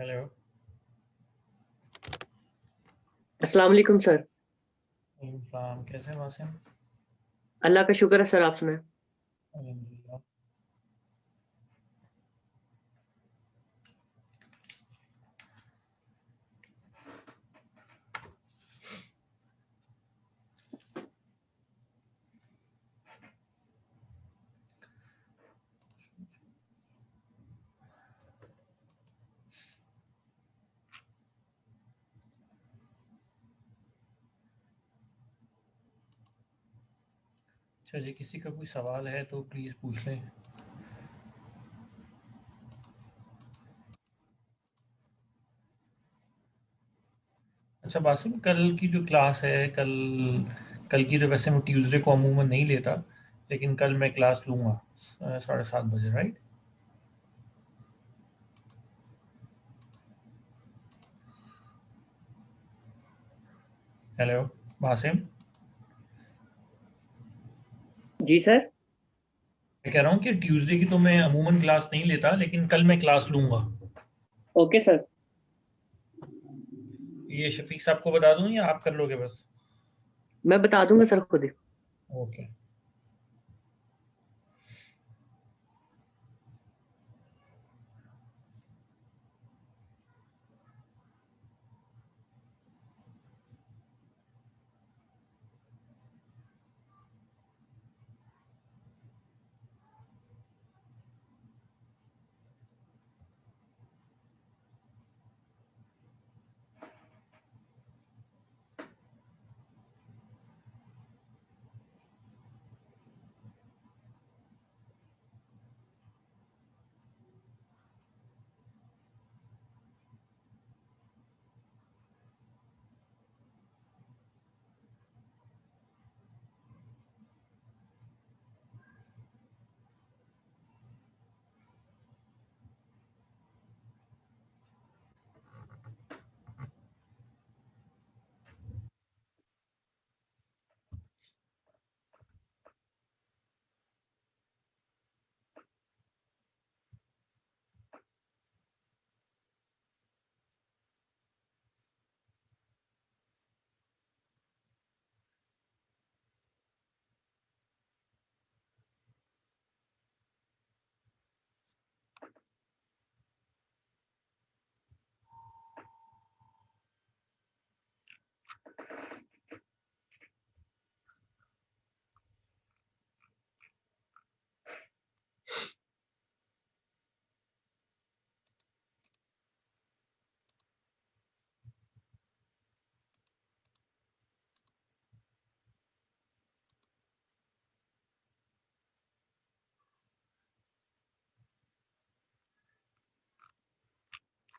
Hello. अस्सलाम वालेकुम sir. वालेकुम, कैसे हैं वासिम? अल्लाह का शुक्र है सर, आप सुनाएं। अल्हम्दुलिल्लाह। अच्छा जी, किसी का कोई सवाल है तो प्लीज़ पूछ लें। अच्छा वासिम, कल की जो क्लास है, कल कल की तो वैसे मैं ट्यूसडे को अमूमन नहीं लेता, लेकिन कल मैं क्लास लूँगा 7:30 बजे, राइट? हेलो वासिम, जी सर। मैं कह रहा हूँ कि ट्यूसडे की तो मैं अमूमन क्लास नहीं लेता, लेकिन कल मैं क्लास लूँगा। Okay sir. ये शफीक साहब को बता दूँ या आप कर लोगे बस? मैं बता दूंगा सर खुद ही। ओके।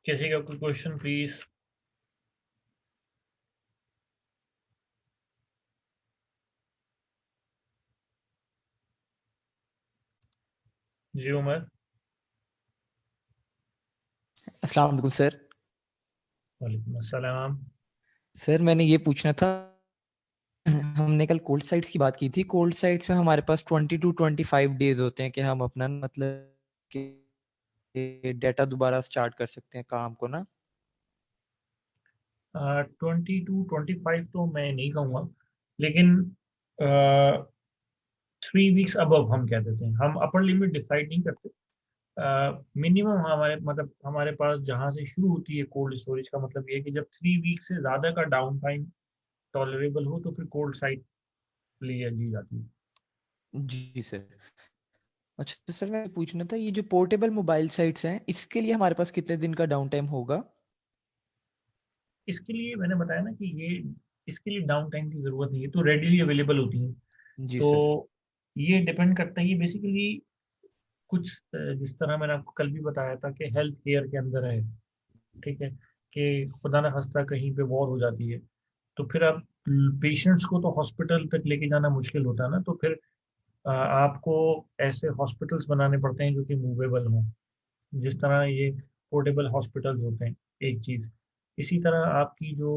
किसी का कोई क्वेश्चन प्लीज़? जी उमर। अस्सलाम वालेकुम सर। वालेकुम अस्सलाम। सर मैंने ये पूछना था, हमने कल कोल्ड साइट्स की बात की थी। कोल्ड साइट्स में हमारे पास 20 to 25 डेज होते हैं कि हम अपना मतलब कि डेटा दोबारा स्टार्ट कर सकते हैं काम को ना। 20 to 25 तो मैं नहीं कहूँगा, लेकिन 3 वीक्स अबव हम कह देते हैं। हम अपर लिमिट डिसाइड नहीं करते। मिनिमम हमारे मतलब हमारे पास जहाँ से शुरू होती है कोल्ड स्टोरेज का मतलब ये है कि जब 3 वीक से ज़्यादा का डाउन टाइम टॉलरेबल हो तो फिर कोल्ड साइट ली जाती है। जी सर। अच्छा तो सर मैं पूछना था, ये जो पोर्टेबल मोबाइल साइट्स हैं इसके लिए हमारे पास कितने दिन का डाउन टाइम होगा? इसके लिए मैंने बताया ना कि ये इसके लिए डाउन टाइम की ज़रूरत नहीं है, तो रेडिली अवेलेबल होती हैं। जी सर। तो ये डिपेंड करता है, ये बेसिकली कुछ जिस तरह मैंने आपको कल भी बताया था कि हेल्थ केयर के अंदर है। ठीक है कि खुदा न खास्ता कहीं पे वॉर हो जाती है, तो फिर आप पेशेंट्स को तो हॉस्पिटल तक लेके जाना मुश्किल होता है ना, तो फिर आपको ऐसे हॉस्पिटल्स बनाने पड़ते हैं जो कि मूवेबल हों। जिस तरह ये पोर्टेबल हॉस्पिटल्स होते हैं, एक चीज़। इसी तरह आपकी जो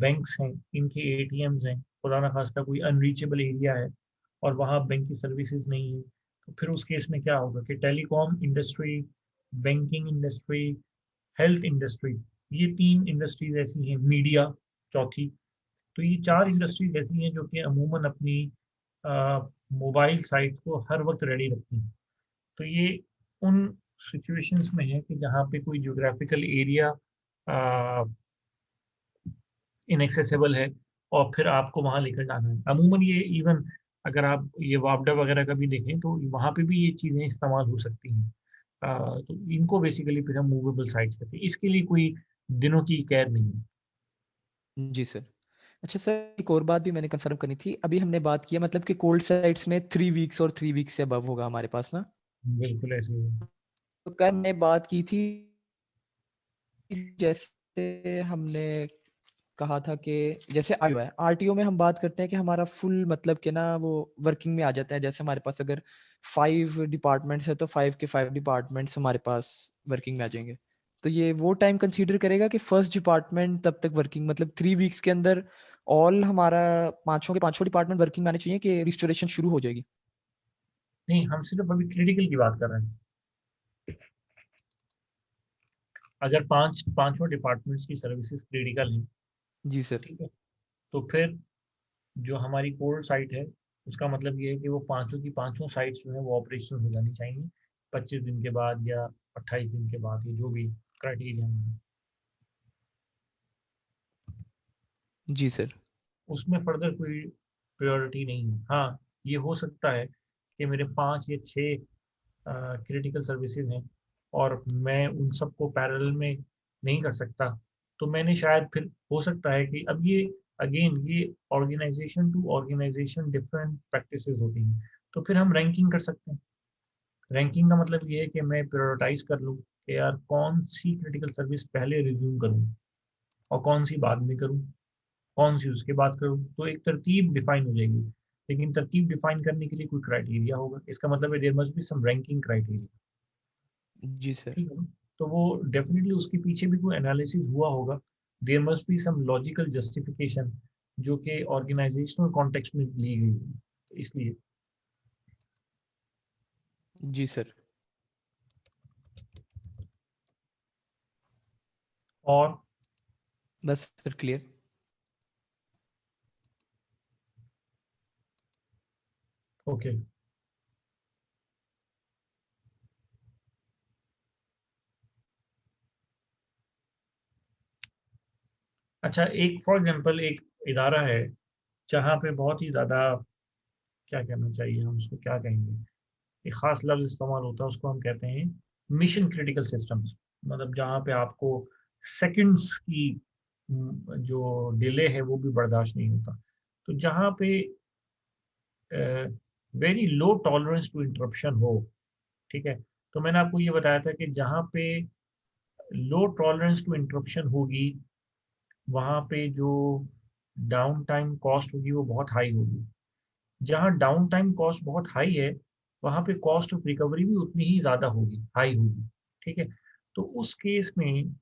बैंक्स हैं, इनके एटीएम्स हैं, खुदा न खास्ता कोई अनरीचेबल एरिया है और वहाँ बैंक की सर्विसेज नहीं है, तो फिर उस केस में क्या होगा कि telecom industry, banking industry, health industry, ये 3 इंडस्ट्रीज ऐसी हैं, मीडिया चौथी। तो ये 4 जी सर। इंडस्ट्रीज ऐसी हैं जो कि अमूमन अपनी मोबाइल साइट्स को हर वक्त रेडी रखती हैं। तो ये उन सिचुएशंस में है कि जहाँ पे कोई ज्योग्राफिकल एरिया इनएक्सेसिबल है और फिर आपको वहाँ लेकर जाना है। अमूमन ये इवन अगर आप ये वापडा वगैरह का भी देखें तो वहाँ पे भी ये चीज़ें इस्तेमाल हो सकती हैं। तो इनको बेसिकली फिर हम मूवेबल साइट्स कहते हैं। इसके लिए कोई दिनों की कैद नहीं है। जी सर। अच्छा सर, एक और बात भी मैंने कंफर्म करनी थी। अभी हमने बात किया मतलब कि कोल्ड साइट्स में 3 वीक्स और 3 वीक्स से अबव होगा हमारे पास ना। बिल्कुल ऐसे ही है। तो कल हमने बात की थी, जैसे हमने कहा था कि जैसे आरटीओ है, आरटीओ में हम बात करते हैं कि हमारा फुल मतलब कि ना वो वर्किंग में आ जाता है। जैसे हमारे पास अगर 5 डिपार्टमेंट्स है तो 5 के 5 डिपार्टमेंट्स हमारे पास वर्किंग में आ जाएंगे। तो ये वो टाइम कंसीडर करेगा कि फर्स्ट डिपार्टमेंट तब तक वर्किंग मतलब 3 वीक्स के अंदर ऑल हमारा 5 के 5 डिपार्टमेंट वर्किंग में आने चाहिए कि रिस्टोरेशन शुरू हो जाएगी। नहीं, हम सिर्फ अभी क्रिटिकल की बात कर रहे हैं। अगर पांचों डिपार्टमेंट्स की सर्विसेज क्रिटिकल हैं, जी सर। ठीक है, तो फिर जो हमारी कोर साइट है उसका मतलब ये है कि वो पांचों की पांचों साइट्स जो है वो ऑपरेशनल हो जानी चाहिए 25 दिन के बाद या 28 दिन के बाद, ये जो भी क्राइटेरिया है। जी सर। उसमें फर्दर कोई प्रायोरिटी नहीं है। हाँ, ये हो सकता है कि मेरे 5 या 6 क्रिटिकल सर्विसेज हैं और मैं उन सबको पैरेलल में नहीं कर सकता। तो मैंने शायद फिर हो सकता है कि अब ये अगेन ये organisation to organisation different practices होती हैं। तो फिर हम रैंकिंग कर सकते हैं। रैंकिंग का मतलब ये है कि मैं प्रायोरिटाइज कर लूँ कि यार कौन सी क्रिटिकल सर्विस पहले रिज्यूम करूँ और कौन सी बाद में करूँ, कौन सी उसके बाद करूँ। तो एक तरतीब डिफाइन हो जाएगी। लेकिन तरतीब डिफाइन करने के लिए कोई क्राइटेरिया होगा, इसका मतलब है there must be some ranking criteria. जी सर। ठीक है ना? तो वो डेफिनेटली उसके पीछे भी कोई एनालिसिस हुआ होगा। There must be some logical justification जो कि ऑर्गेनाइजेशनल कॉन्टेक्स्ट में ली गई है। इसलिए जी सर। और बस सर क्लियर। ओके। अच्छा, एक फॉर एग्जांपल एक इदारा है जहाँ पे बहुत ही ज़्यादा, क्या कहना चाहिए, हम उसको क्या कहेंगे, एक खास लफ्ज़ इस्तेमाल होता है, उसको हम कहते हैं मिशन क्रिटिकल सिस्टम्स। मतलब जहाँ पे आपको सेकंड्स की जो डिले है वो भी बर्दाश्त नहीं होता। तो जहाँ पे very low tolerance to interruption हो, ठीक है, तो मैंने आपको ये बताया था कि जहाँ पे लो टॉलरेंस टू इंटरप्शन होगी वहाँ पे जो डाउन टाइम कॉस्ट होगी वो बहुत हाई होगी। जहाँ डाउन टाइम कॉस्ट बहुत हाई है वहाँ पे कॉस्ट ऑफ रिकवरी भी उतनी ही ज़्यादा होगी, हाई होगी। ठीक है, तो उस केस में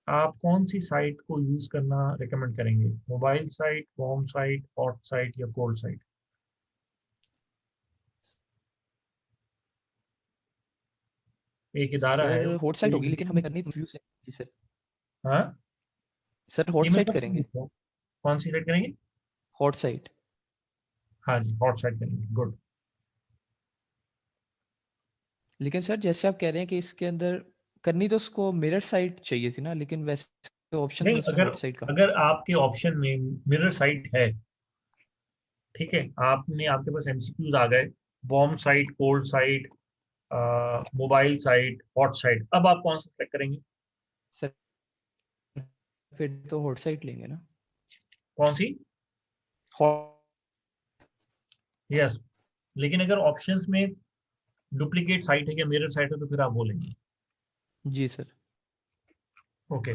आप कौन सी साइट को यूज़ करना रिकमेंड करेंगे, mobile site, warm site, hot site या कोल्ड साइट? एक इदारा है सर हॉट उसको साइट कोई होगी, लेकिन हमें करनी कंफ्यूज है। जी सर। हाँ, सर हॉट ये मैं साइट सब समझ करेंगे। गया। कौन सी साइट करेंगे? Hot site. हाँ जी, हॉट साइट करेंगे, गुड। लेकिन सर जैसे आप कह रहे हैं कि इसके अंदर करनी तो उसको मिरर साइट चाहिए थी ना, लेकिन वैसे ऑप्शंस नहीं, में उसमें अगर हॉट साइट का। अगर आपके ऑप्शन में मिरर साइट है, ठीक है, आपने आपके पास एमसीक्यूज आ गए, warm site, cold site, mobile site, hot site, अब आप कौन सा सेलेक्ट करेंगे? सर फिर तो हॉट साइट लेंगे ना। कौन सी? हॉट। यस, लेकिन अगर ऑप्शंस में डुप्लीकेट साइट है या मिरर साइट है तो फिर आप बोलेंगे। जी सर। ओके।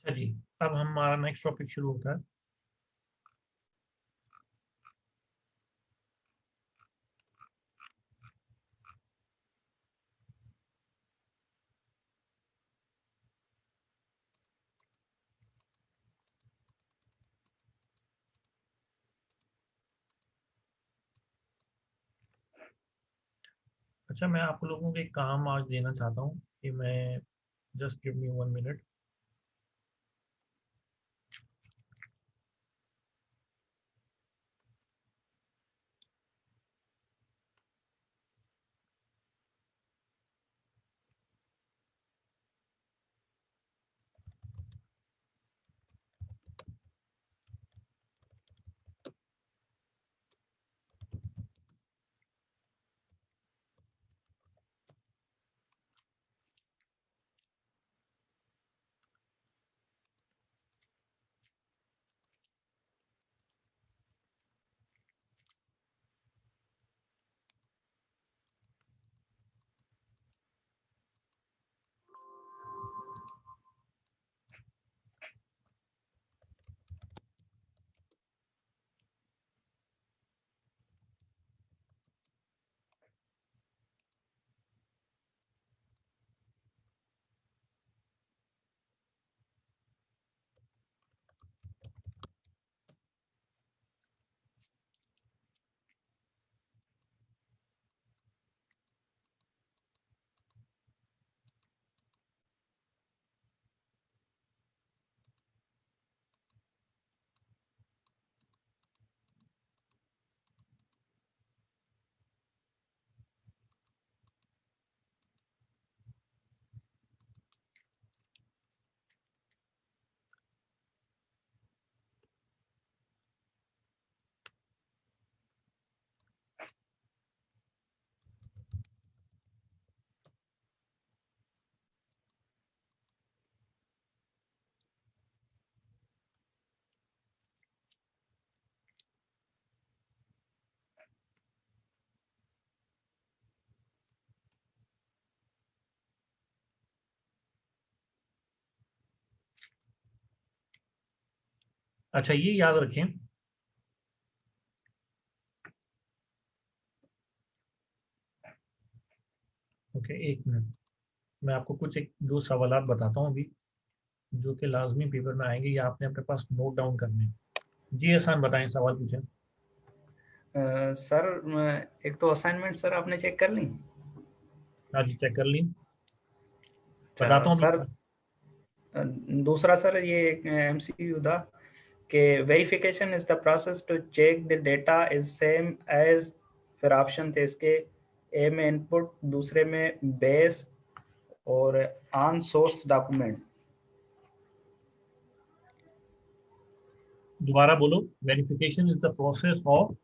अच्छा जी, अब हमारा नेक्स्ट टॉपिक शुरू होता है। अच्छा, मैं आप लोगों को एक काम आज देना चाहता हूँ कि मैं, जस्ट गिव मी 1 मिनट। अच्छा, ये याद रखें, ओके, 1 मिनट। मैं आपको कुछ एक दो सवालात बताता हूँ अभी, जो कि लाजमी पेपर में आएंगे, या आपने अपने पास नोट डाउन करने हैं। जी एहसान, बताएं, सवाल पूछें। सर एक तो असाइनमेंट सर आपने चेक कर ली? हाँ जी, चेक कर ली, अच्छा बताता हूँ सर, अभी। दूसरा सर ये एमसीक्यू था कि verification is the process to check the data is same as, फिर ऑप्शन थे इसके, ए में इनपुट, दूसरे में बेस और ऑन सोर्स डॉक्यूमेंट। दोबारा बोलो। Verification is the process of.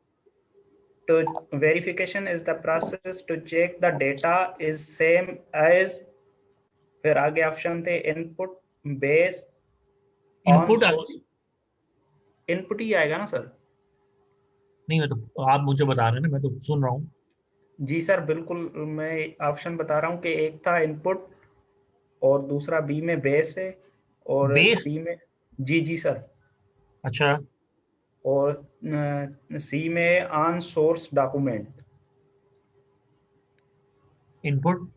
तो verification is the process to check the data is same as, फिर आगे ऑप्शन थे input, base, on input source. Input ही आएगा ना सर? नहीं, मैं तो, आप मुझे बता रहे हैं ना, मैं तो सुन रहा हूँ। जी सर बिल्कुल, मैं ऑप्शन बता रहा हूँ कि एक था इनपुट और दूसरा बी में बेस है और बेस। सी में, जी जी सर, अच्छा। और सी में ऑन सोर्स डॉक्यूमेंट। इनपुट।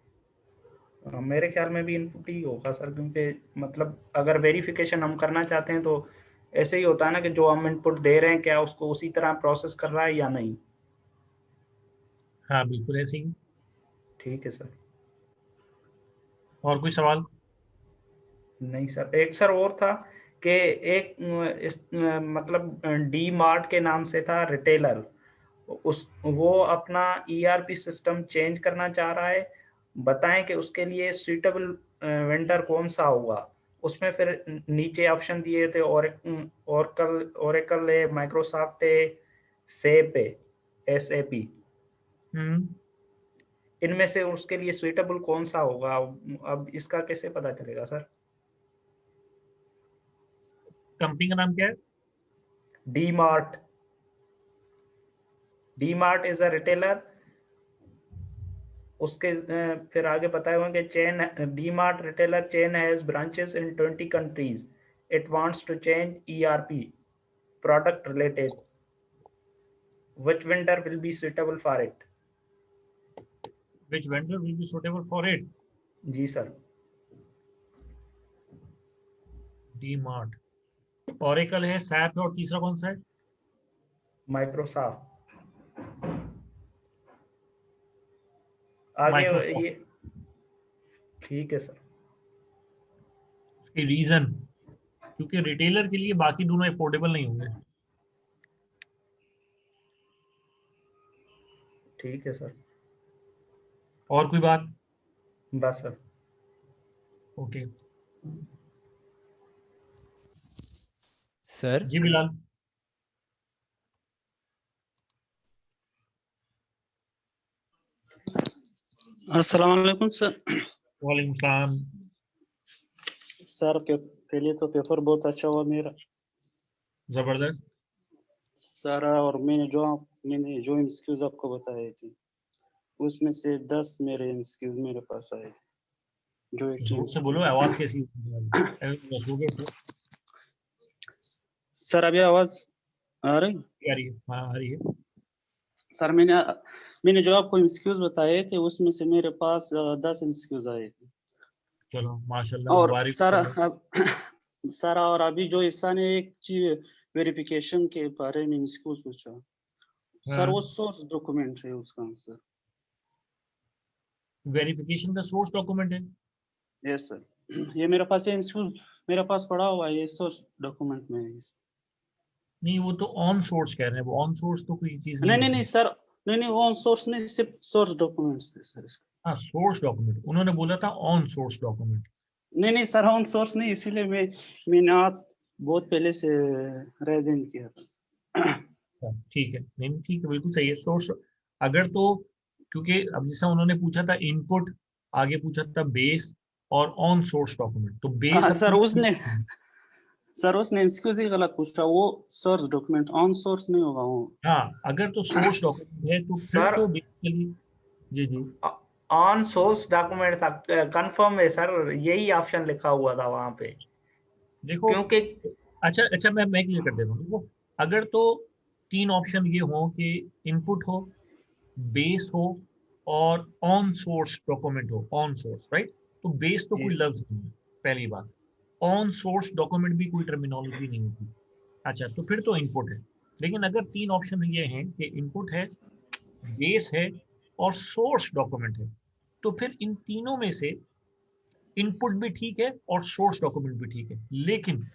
मेरे ख्याल में भी इनपुट ही होगा सर, क्योंकि मतलब अगर वेरिफिकेशन हम करना चाहते हैं तो ऐसे ही होता है ना कि जो हम इनपुट दे रहे हैं क्या उसको उसी तरह प्रोसेस कर रहा है या नहीं। हाँ, बिल्कुल ऐसे ही। ठीक है सर। और कोई सवाल? नहीं सर, एक सर और था कि एक मतलब डी मार्ट के नाम से था रिटेलर, उस वो अपना ईआरपी सिस्टम चेंज करना चाह रहा है, बताएं कि उसके लिए सुइटेबल वेंडर कौन सा होगा। उसमें फिर नीचे ऑप्शन दिए थे, ओरेकल ओरेकल है, माइक्रोसॉफ्ट है, सेप है, एसएपी। हम्म। इनमें से उसके लिए सुइटेबल कौन सा होगा? अब इसका कैसे पता चलेगा सर? कंपनी का नाम क्या है? D mart. D mart is a retailer. उसके फिर आगे बताए हुए कि chain, D mart retailer chain has branches in 20 countries it wants to change ERP product related. Which vendor will be suitable for it? Which vendor will be suitable for it? जी sir. DMart, Oracle है, SAP है, और तीसरा कौन सा है? Microsoft. आगे Microsoft. ये ठीक है सर. उसकी रीजन, क्योंकि रिटेलर के लिए बाकी दोनों अफोर्डेबल नहीं होंगे. ठीक है सर. और कोई बात? बस सर. ओके. सर जी बिलाल. अस्सलाम वालेकुम सर. वालेकुम सलाम. सर पहले तो पेपर बहुत अच्छा हुआ मेरा जबरदस्त. सर, और मैंने जो एमसीक्यूज आपको बताए थे उसमें से 10 मेरे एमसीक्यूज मेरे पास आए थे. जो एक जोर से बोलो, आवाज कैसी है? सर अभी आवाज आ रही? आ रही है. हाँ आ रही है. सर मैंने जो आपको एमसीक्यूज बताए थे उसमें से मेरे पास 10 एमसीक्यूज आए थे. चलो माशाल्लाह, और मुबारक. सर और अभी जो ईसा ने एक चीज वेरिफिकेशन के बारे में एमसीक्यूज पूछा सर, वो सोर्स डॉक्यूमेंट है उसका आंसर. वेरिफिकेशन का सोर्स डॉक्यूमेंट है. यस सर, ये मेरे पास एमसीक्यूज मेरे पास पड़ा हुआ है, ये सोर्स डॉक्यूमेंट में है. नहीं, वो तो ऑन सोर्स कह रहे हैं. वो ऑन सोर्स तो कोई चीज नहीं नहीं नहीं है. नहीं सर, नहीं वो ऑन सोर्स नहीं, सिर्फ सोर्स डॉक्यूमेंट्स थे सर इसका. हाँ, सोर्स डॉक्यूमेंट. उन्होंने बोला था ऑन सोर्स डॉक्यूमेंट. नहीं सर, ऑन सोर्स नहीं, इसीलिए मैंने आप बहुत पहले से रेजिन किया था. ठीक है. नहीं ठीक है, बिल्कुल सही है. सोर्स अगर तो, क्योंकि अब जैसा उन्होंने पूछा था इनपुट, आगे पूछा था बेस और ऑन सोर्स डॉक्यूमेंट, तो बेस हाँ सर, उसने एक्सक्यूज ही गलत पूछा. वो सोर्स डॉक्यूमेंट ऑन सोर्स नहीं होगा वो. हाँ, अगर तो सोर्स डॉक्यूमेंट है तो फिर सर तो बेसिकली. जी जी. ऑन सोर्स डॉक्यूमेंट था, कंफर्म है सर, यही ऑप्शन लिखा हुआ था वहां पे. देखो, क्योंकि अच्छा अच्छा, मैं क्लियर कर देता हूँ. देखो, अगर तो तीन ऑप्शन ये हो कि इनपुट हो, बेस हो और ऑन सोर्स डॉक्यूमेंट हो. On source, right? तो बेस तो जी. कोई लफ्ज नहीं है, पहली बात. ऑन सोर्स डॉक्यूमेंट भी कोई टर्मिनोलॉजी नहीं होती. अच्छा, तो फिर तो इनपुट है. लेकिन अगर तीन ऑप्शन ये हैं कि इनपुट है, बेस है और सोर्स डॉक्यूमेंट है, तो फिर इन तीनों में से इनपुट भी ठीक है और सोर्स डॉक्यूमेंट भी ठीक है. लेकिन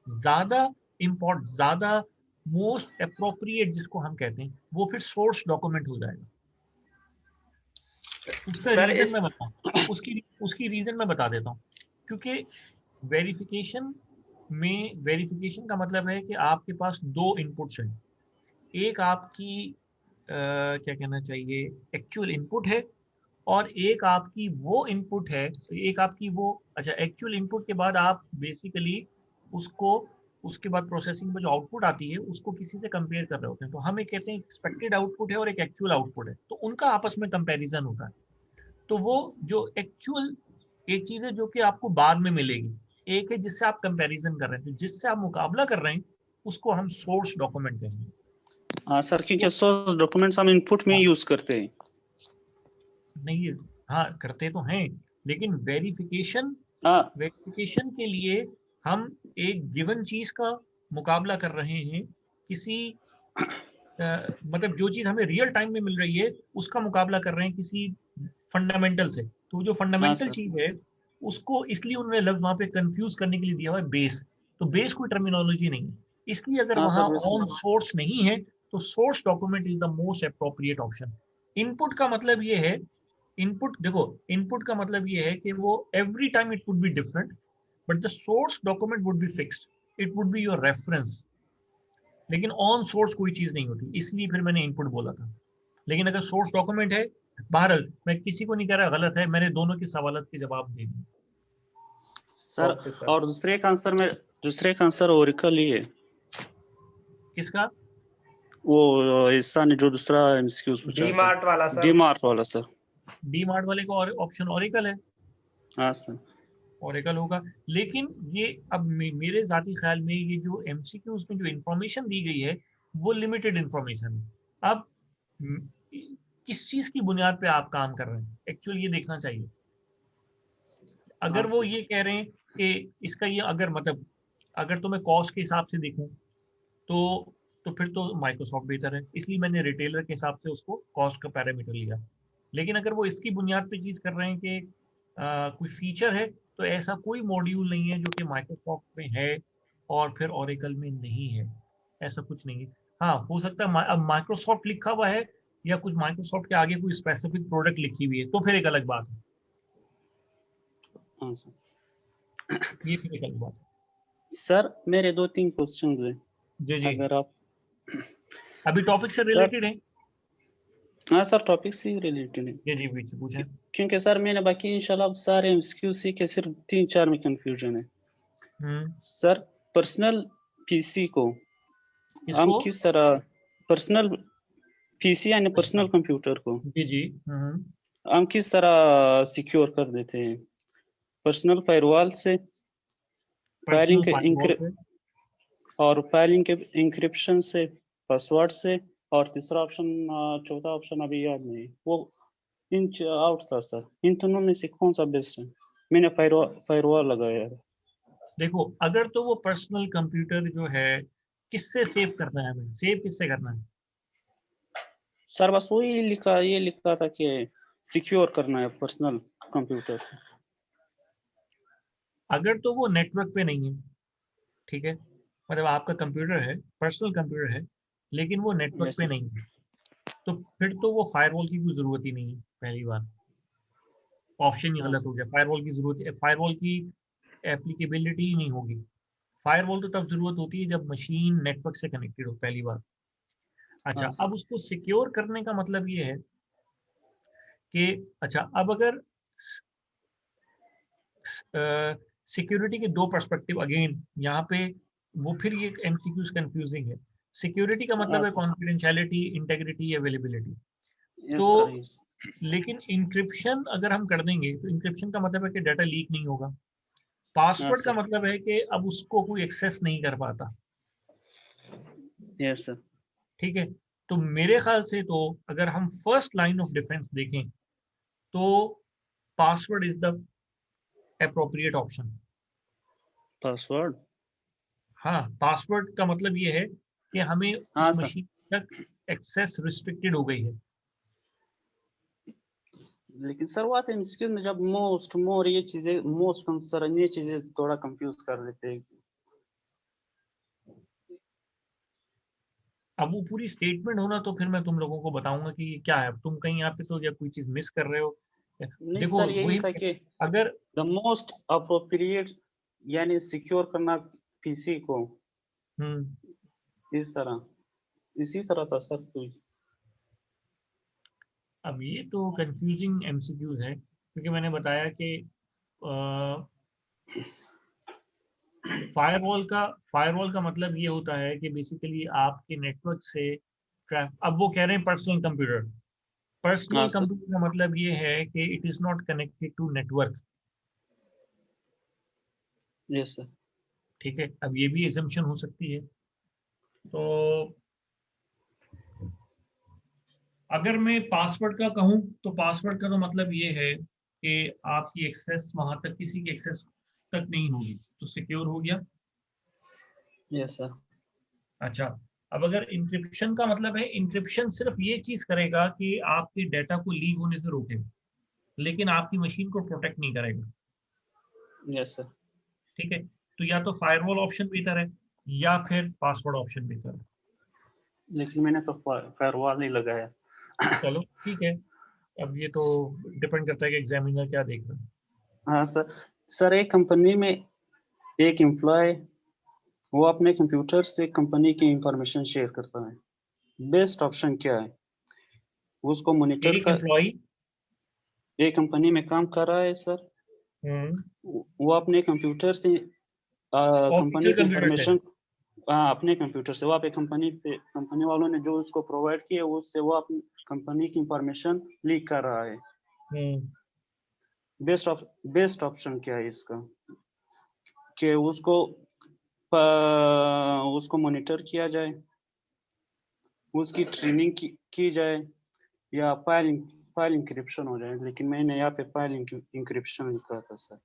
ज्यादा ज्यादा मोस्ट अप्रोप्रिएट जिसको हम कहते हैं, वो फिर सोर्स डॉक्यूमेंट हो जाएगा. उसका सर रीजन इस मैं बताऊं, उसकी रीजन मैं बता देता हूँ. क्योंकि वेरिफिकेशन का मतलब है कि आपके पास दो इनपुट्स हैं. एक आपकी क्या कहना चाहिए, एक्चुअल इनपुट है, और एक आपकी वो इनपुट है. एक आपकी वो, अच्छा, एक्चुअल इनपुट के बाद आप बेसिकली उसको, उसके बाद प्रोसेसिंग में जो आउटपुट आती है उसको किसी से कंपेयर कर रहे होते हैं. तो हम एक कहते हैं एक्सपेक्टेड आउटपुट है और एक एक्चुअल आउटपुट है, तो उनका आपस में कंपैरिजन होता है. तो वो जो एक्चुअल एक चीज है जो कि आपको बाद में मिलेगी, एक है जिससे आप कंपैरिजन कर रहे हैं, तो जिससे आप मुकाबला कर रहे हैं उसको हम सोर्स डॉक्यूमेंट कहेंगे. हाँ सर, क्योंकि सोर्स डॉक्यूमेंट्स हम इनपुट में यूज करते हैं. नहीं, हाँ करते तो हैं, लेकिन वेरिफिकेशन हाँ के लिए हम एक गिवन चीज का मुकाबला कर रहे हैं, किसी मतलब जो चीज हमें रियल टाइम में मिल रही है उसका मुकाबला कर रहे हैं किसी फंडामेंटल से. तो जो हाँ फंडामेंटल सर. चीज है उसको इसलिए उन्होंने लफ्ज वहां पे कंफ्यूज करने के लिए दिया हुआ है बेस. तो बेस कोई टर्मिनोलॉजी नहीं है, इसलिए अगर हाँ वहां सर, ऑन सोर्स नहीं है तो source document is the most appropriate option. Input का मतलब ये है, इनपुट देखो, इनपुट का मतलब ये है कि वो every time it would be different, but the source document would be fixed, it would be your reference. लेकिन ऑन सोर्स कोई चीज नहीं होती, इसलिए फिर मैंने इनपुट बोला था. लेकिन अगर सोर्स डॉक्यूमेंट है, बहरहाल मैं किसी को नहीं कह रहा गलत है, मैंने दोनों के सवालों के जवाब दे दिए. Sir okay sir. और दूसरे का आंसर ओरेकल ही है. किसका? वो ईसा ने जो दूसरा एमसीक्यूज पूछा डी था, मार्ट वाला सर. डी मार्ट वाला सर. डी मार्ट वाले का और ऑप्शन ओरेकल है. हाँ सर. ओरेकल होगा। लेकिन ये अब मेरे ज़ाती ख्याल में ये जो एमसीक्यूज में जो इंफॉर्मेशन दी गई है वो लिमिटेड इंफॉर्मेशन है। अब म, किस चीज़ की बुनियाद पे आप काम कर रहे हैं एक्चुअली ये देखना चाहिए। अगर वो ये कह रहे हैं कि इसका ये अगर मतलब अगर तो मैं कॉस्ट के हिसाब से देखूं तो फिर तो माइक्रोसॉफ्ट बेहतर है, इसलिए मैंने रिटेलर के हिसाब से उसको कॉस्ट का पैरामीटर लिया। लेकिन अगर वो इसकी बुनियाद पे चीज़ कर रहे हैं कि कोई फीचर है, तो ऐसा कोई मॉड्यूल नहीं है जो कि माइक्रोसॉफ्ट में है और फिर ओरेकल में नहीं है, ऐसा कुछ नहीं है। हाँ, हो सकता है अब माइक्रोसॉफ्ट लिखा हुआ है या कुछ माइक्रोसॉफ्ट के आगे कोई स्पेसिफिक प्रोडक्ट लिखी हुई है, तो फिर एक अलग बात है। हाँ सर। ये फिर एक अलग बात है। सर मेरे 2-3 क्वेश्चन हैं, जी जी, अगर आप अभी टॉपिक से सर रिलेटेड है। हाँ सर, टॉपिक से रिलेटेड है, जी जी, बीच पूछें। क्योंकि सर मैंने बाकी इंशाल्लाह सारे एमसीक्यू सीखे, सिर्फ 3-4 में कंफ्यूजन है। सर पर्सनल पीसी को हम इसको किस तरह, पर्सनल पीसी यानी अच्छा, पर्सनल कंप्यूटर को जी जी, हम किस तरह सिक्योर कर देते हैं? पर्सनल फायरवॉल से, फाइलिंग पर्सनल के फायरवॉल पे। और फाइलिंग के इंक्रिप्शन से, पासवर्ड से, और तीसरा ऑप्शन, चौथा ऑप्शन अभी याद नहीं, वो इन आउट था सर। इन दोनों में से कौन सा बेस्ट है? मैंने फायरवॉल लगाया है। देखो, अगर तो वो पर्सनल कंप्यूटर जो है किससे सेव करना है, हमें सेव किससे करना है? सर बस वही लिखा, ये लिखा था कि सिक्योर करना है पर्सनल कंप्यूटर। अगर तो वो नेटवर्क पे नहीं है, ठीक है, मतलब आपका कंप्यूटर है, पर्सनल कंप्यूटर है, लेकिन वो नेटवर्क पे जैसे नहीं है, तो फिर तो वो फायरवॉल की कोई ज़रूरत ही नहीं है। पहली बात, ऑप्शन ही हाँ गलत हो गया। फायरवॉल की ज़रूरत, फायरवॉल की एप्लीकेबिलिटी ही नहीं होगी। फायरवॉल तो तब ज़रूरत होती है जब मशीन नेटवर्क से कनेक्टेड हो, पहली बात। अच्छा, हाँ अब उसको सिक्योर करने का मतलब ये है कि अच्छा, अब अगर सिक्योरिटी के दो पर्सपेक्टिव अगेन यहाँ पे, वो फिर ये एमसीक्यूज कंफ्यूजिंग है। सिक्योरिटी का मतलब है सर, कॉन्फिडेंशियलिटी, इंटेग्रिटी, अवेलेबिलिटी। तो यस सर, यस। लेकिन इंक्रिप्शन अगर हम कर देंगे तो इंक्रिप्शन का मतलब है कि डाटा लीक नहीं होगा। हाँ पासवर्ड का सर, मतलब है कि अब उसको कोई एक्सेस नहीं कर पाता। Yes sir. ठीक है, तो मेरे ख्याल से तो अगर हम फर्स्ट लाइन ऑफ डिफेंस देखें तो password is the appropriate option. Password. हाँ, पासवर्ड का मतलब ये है कि हमें उस हाँ सर, मशीन तक एक्सेस रिस्ट्रिक्टेड हो गई है। लेकिन सर वो आप एमसीक्यू में जब मोस्ट मोर ये चीजें, मोस्ट कंसर्न ये चीजें थोड़ा कंफ्यूज कर देते हैं। अब वो पूरी स्टेटमेंट होना तो फिर मैं तुम लोगों को बताऊंगा कि ये क्या है। अब तुम कहीं यहाँ पे तो या कोई चीज मिस कर रहे हो। नहीं देखो सर, यही वही, था कि अगर द मोस्ट अप्रोप्रिएट, यानी सिक्योर करना पीसी को हम्म इस तरह, इसी तरह था सर कोई। अब ये तो कंफ्यूजिंग एमसीक्यूज है, क्योंकि मैंने बताया कि फायरवॉल का मतलब ये होता है कि बेसिकली आपके नेटवर्क से अब वो कह रहे हैं पर्सनल कंप्यूटर। हाँ पर्सनल सर, कंप्यूटर का मतलब ये है कि it is not connected to network. Yes sir. ठीक है, अब ये भी एजम्पशन हो सकती है। तो अगर मैं पासवर्ड का कहूँ तो पासवर्ड का तो मतलब ये है कि आपकी एक्सेस वहां तक, किसी की एक्सेस तक नहीं होगी, तो सिक्योर हो गया। Yes sir. अच्छा, अब अगर इंक्रिप्शन का मतलब है, इंक्रिप्शन सिर्फ ये चीज करेगा कि आपके डेटा को लीक होने से रोकेगा, लेकिन आपकी मशीन को प्रोटेक्ट नहीं करेगा। Yes sir. ठीक है, तो या तो फायरवॉल ऑप्शन बेहतर है या फिर पासवर्ड ऑप्शन बेहतर है। लेकिन मैंने तो फायरवॉल नहीं लगाया। चलो ठीक है, अब ये तो डिपेंड करता है कि एग्जामिनर क्या देख रहा है। हाँ सर। सर एक कंपनी में एक एम्प्लॉय, वो अपने कंप्यूटर से कंपनी की इंफॉर्मेशन शेयर करता है, बेस्ट ऑप्शन क्या है? वो उसको मॉनिटर एक का, एम्प्लॉय एक कंपनी में काम कर रहा है सर, वो अपने कंप्यूटर से कंपनी ऑफिशियल की कंप्यूटर से। इंफॉर्मेशन, हाँ अपने कंप्यूटर से, वो आप कंपनी पे, कंपनी वालों ने जो उसको प्रोवाइड किया उससे वो अपनी कंपनी की इंफॉर्मेशन लीक कर रहा है। हम्म बेस्ट ऑप्शन क्या है इसका, कि उसको मॉनिटर किया जाए, उसकी ट्रेनिंग की जाए, या फाइल इंक्रिप्शन हो जाए। लेकिन मैंने यहाँ पे फाइल इंक्रिप्शन लिखा था सर।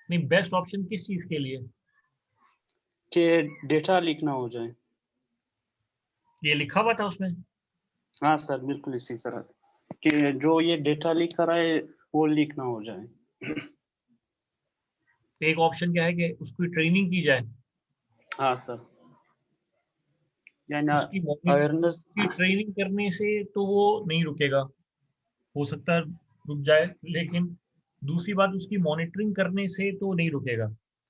नहीं, बेस्ट ऑप्शन किस चीज के लिए? कि डेटा लीक ना हो जाए। ये लिखा हुआ था उसमें? हाँ सर, बिल्कुल इसी तरह से, कि जो ये डेटा लीक कर रहा है वो लीक ना हो जाए। एक ऑप्शन क्या है कि उसकी ट्रेनिंग की जाए। हाँ सर, यानी उसकी अवेयरनेस। की ट्रेनिंग करने से तो वो नहीं रुकेगा, हो सकता है रुक जाए, लेकिन दूसरी बात, उसकी मॉनिटरिंग करने से तो नहीं रुकेगा,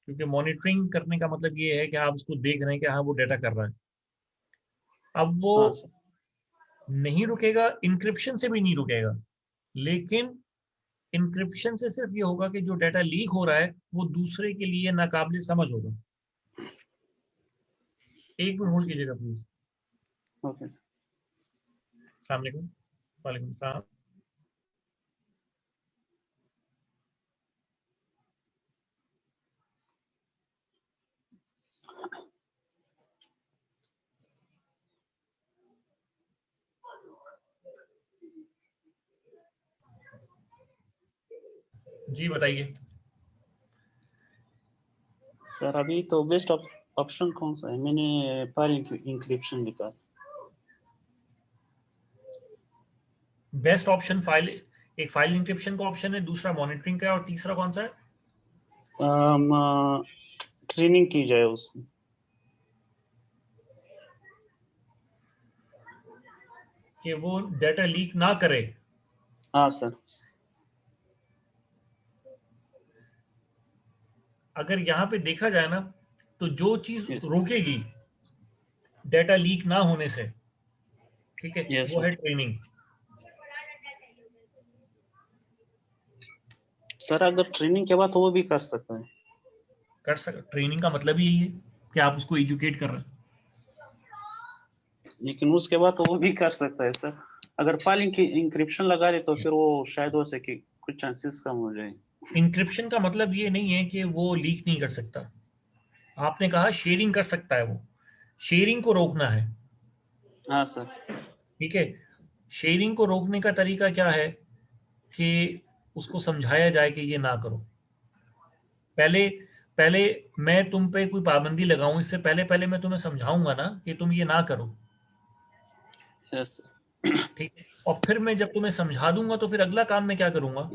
क्योंकि मॉनिटरिंग करने का मतलब ये है कि आप उसको देख रहे हैं कि हाँ वो डेटा कर रहा है। अब वो हाँ सर, नहीं रुकेगा, इंक्रिप्शन से भी नहीं रुकेगा, लेकिन इंक्रिप्शन से सिर्फ ये होगा कि जो डाटा लीक हो रहा है वो दूसरे के लिए नाकाबिले समझ होगा। एक मिनट होल्ड कीजिएगा प्लीज। Okay sir. अस्सलाम वालेकुम। वालेकुम सलाम। जी बताइए। सर अभी तो बेस्ट ऑप्शन कौन सा है? मैंने फाइल इंक्रिप्शन लिखा। बेस्ट ऑप्शन फाइल, एक फाइल इंक्रिप्शन का ऑप्शन है, दूसरा मॉनिटरिंग का है, और तीसरा कौन सा है? ट्रेनिंग की जाए उसमें। कि वो डाटा लीक ना करे। हाँ सर। अगर यहाँ पे देखा जाए ना, तो जो चीज यस रोकेगी डाटा लीक ना होने से, ठीक है, यस वो सर। है ट्रेनिंग। सर अगर ट्रेनिंग के बाद तो वो भी कर सकता है। ट्रेनिंग का मतलब ही यही है कि आप उसको एजुकेट कर रहे हैं। लेकिन उसके बाद तो वो भी कर सकता है सर। अगर फाइल इंक्रिप्शन लगा दे तो फिर वो शायद हो सके कुछ चांसेस कम हो जाए। इंक्रिप्शन का मतलब ये नहीं है कि वो लीक नहीं कर सकता। आपने कहा शेयरिंग कर सकता है, वो शेयरिंग को रोकना है। हाँ सर। ठीक है, शेयरिंग को रोकने का तरीका क्या है कि उसको समझाया जाए कि ये ना करो। पहले पहले मैं तुम पे कोई पाबंदी लगाऊं, इससे पहले पहले मैं तुम्हें समझाऊंगा ना कि तुम ये ना करो। यस ठीक है, और फिर मैं जब तुम्हें समझा दूंगा तो फिर अगला काम मैं क्या करूंगा?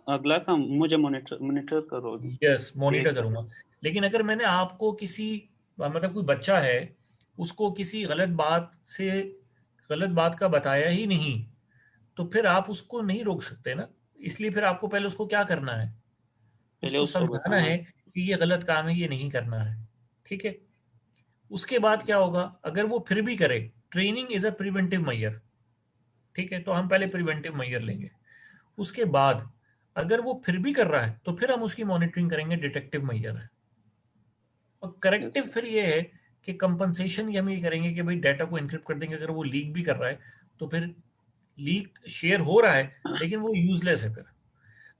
अगला काम मुझे मॉनिटर करोगे। यस, मॉनिटर देख करूंगा। लेकिन अगर मैंने आपको किसी, मतलब कोई बच्चा है, उसको किसी गलत बात का बताया ही नहीं, तो फिर आप उसको नहीं रोक सकते ना। इसलिए फिर आपको पहले उसको क्या करना है? पहले उसको उसको समझाना बताना। है कि ये गलत काम है, ये नहीं करना है। ठीक है, उसके बाद क्या होगा? अगर वो फिर भी करे, training is a preventive measure. ठीक है, तो हम पहले प्रिवेंटिव मेजर लेंगे। उसके बाद अगर वो फिर भी कर रहा है तो फिर हम उसकी मॉनिटरिंग करेंगे, डिटेक्टिव मेजर है। और करेक्टिव यस फिर ये है कि कंपनसेशन की हम ये करेंगे कि भाई डाटा को एनक्रिप्ट कर देंगे। अगर वो लीक भी कर रहा है तो फिर लीक शेयर हो रहा है, लेकिन वो यूजलेस है फिर।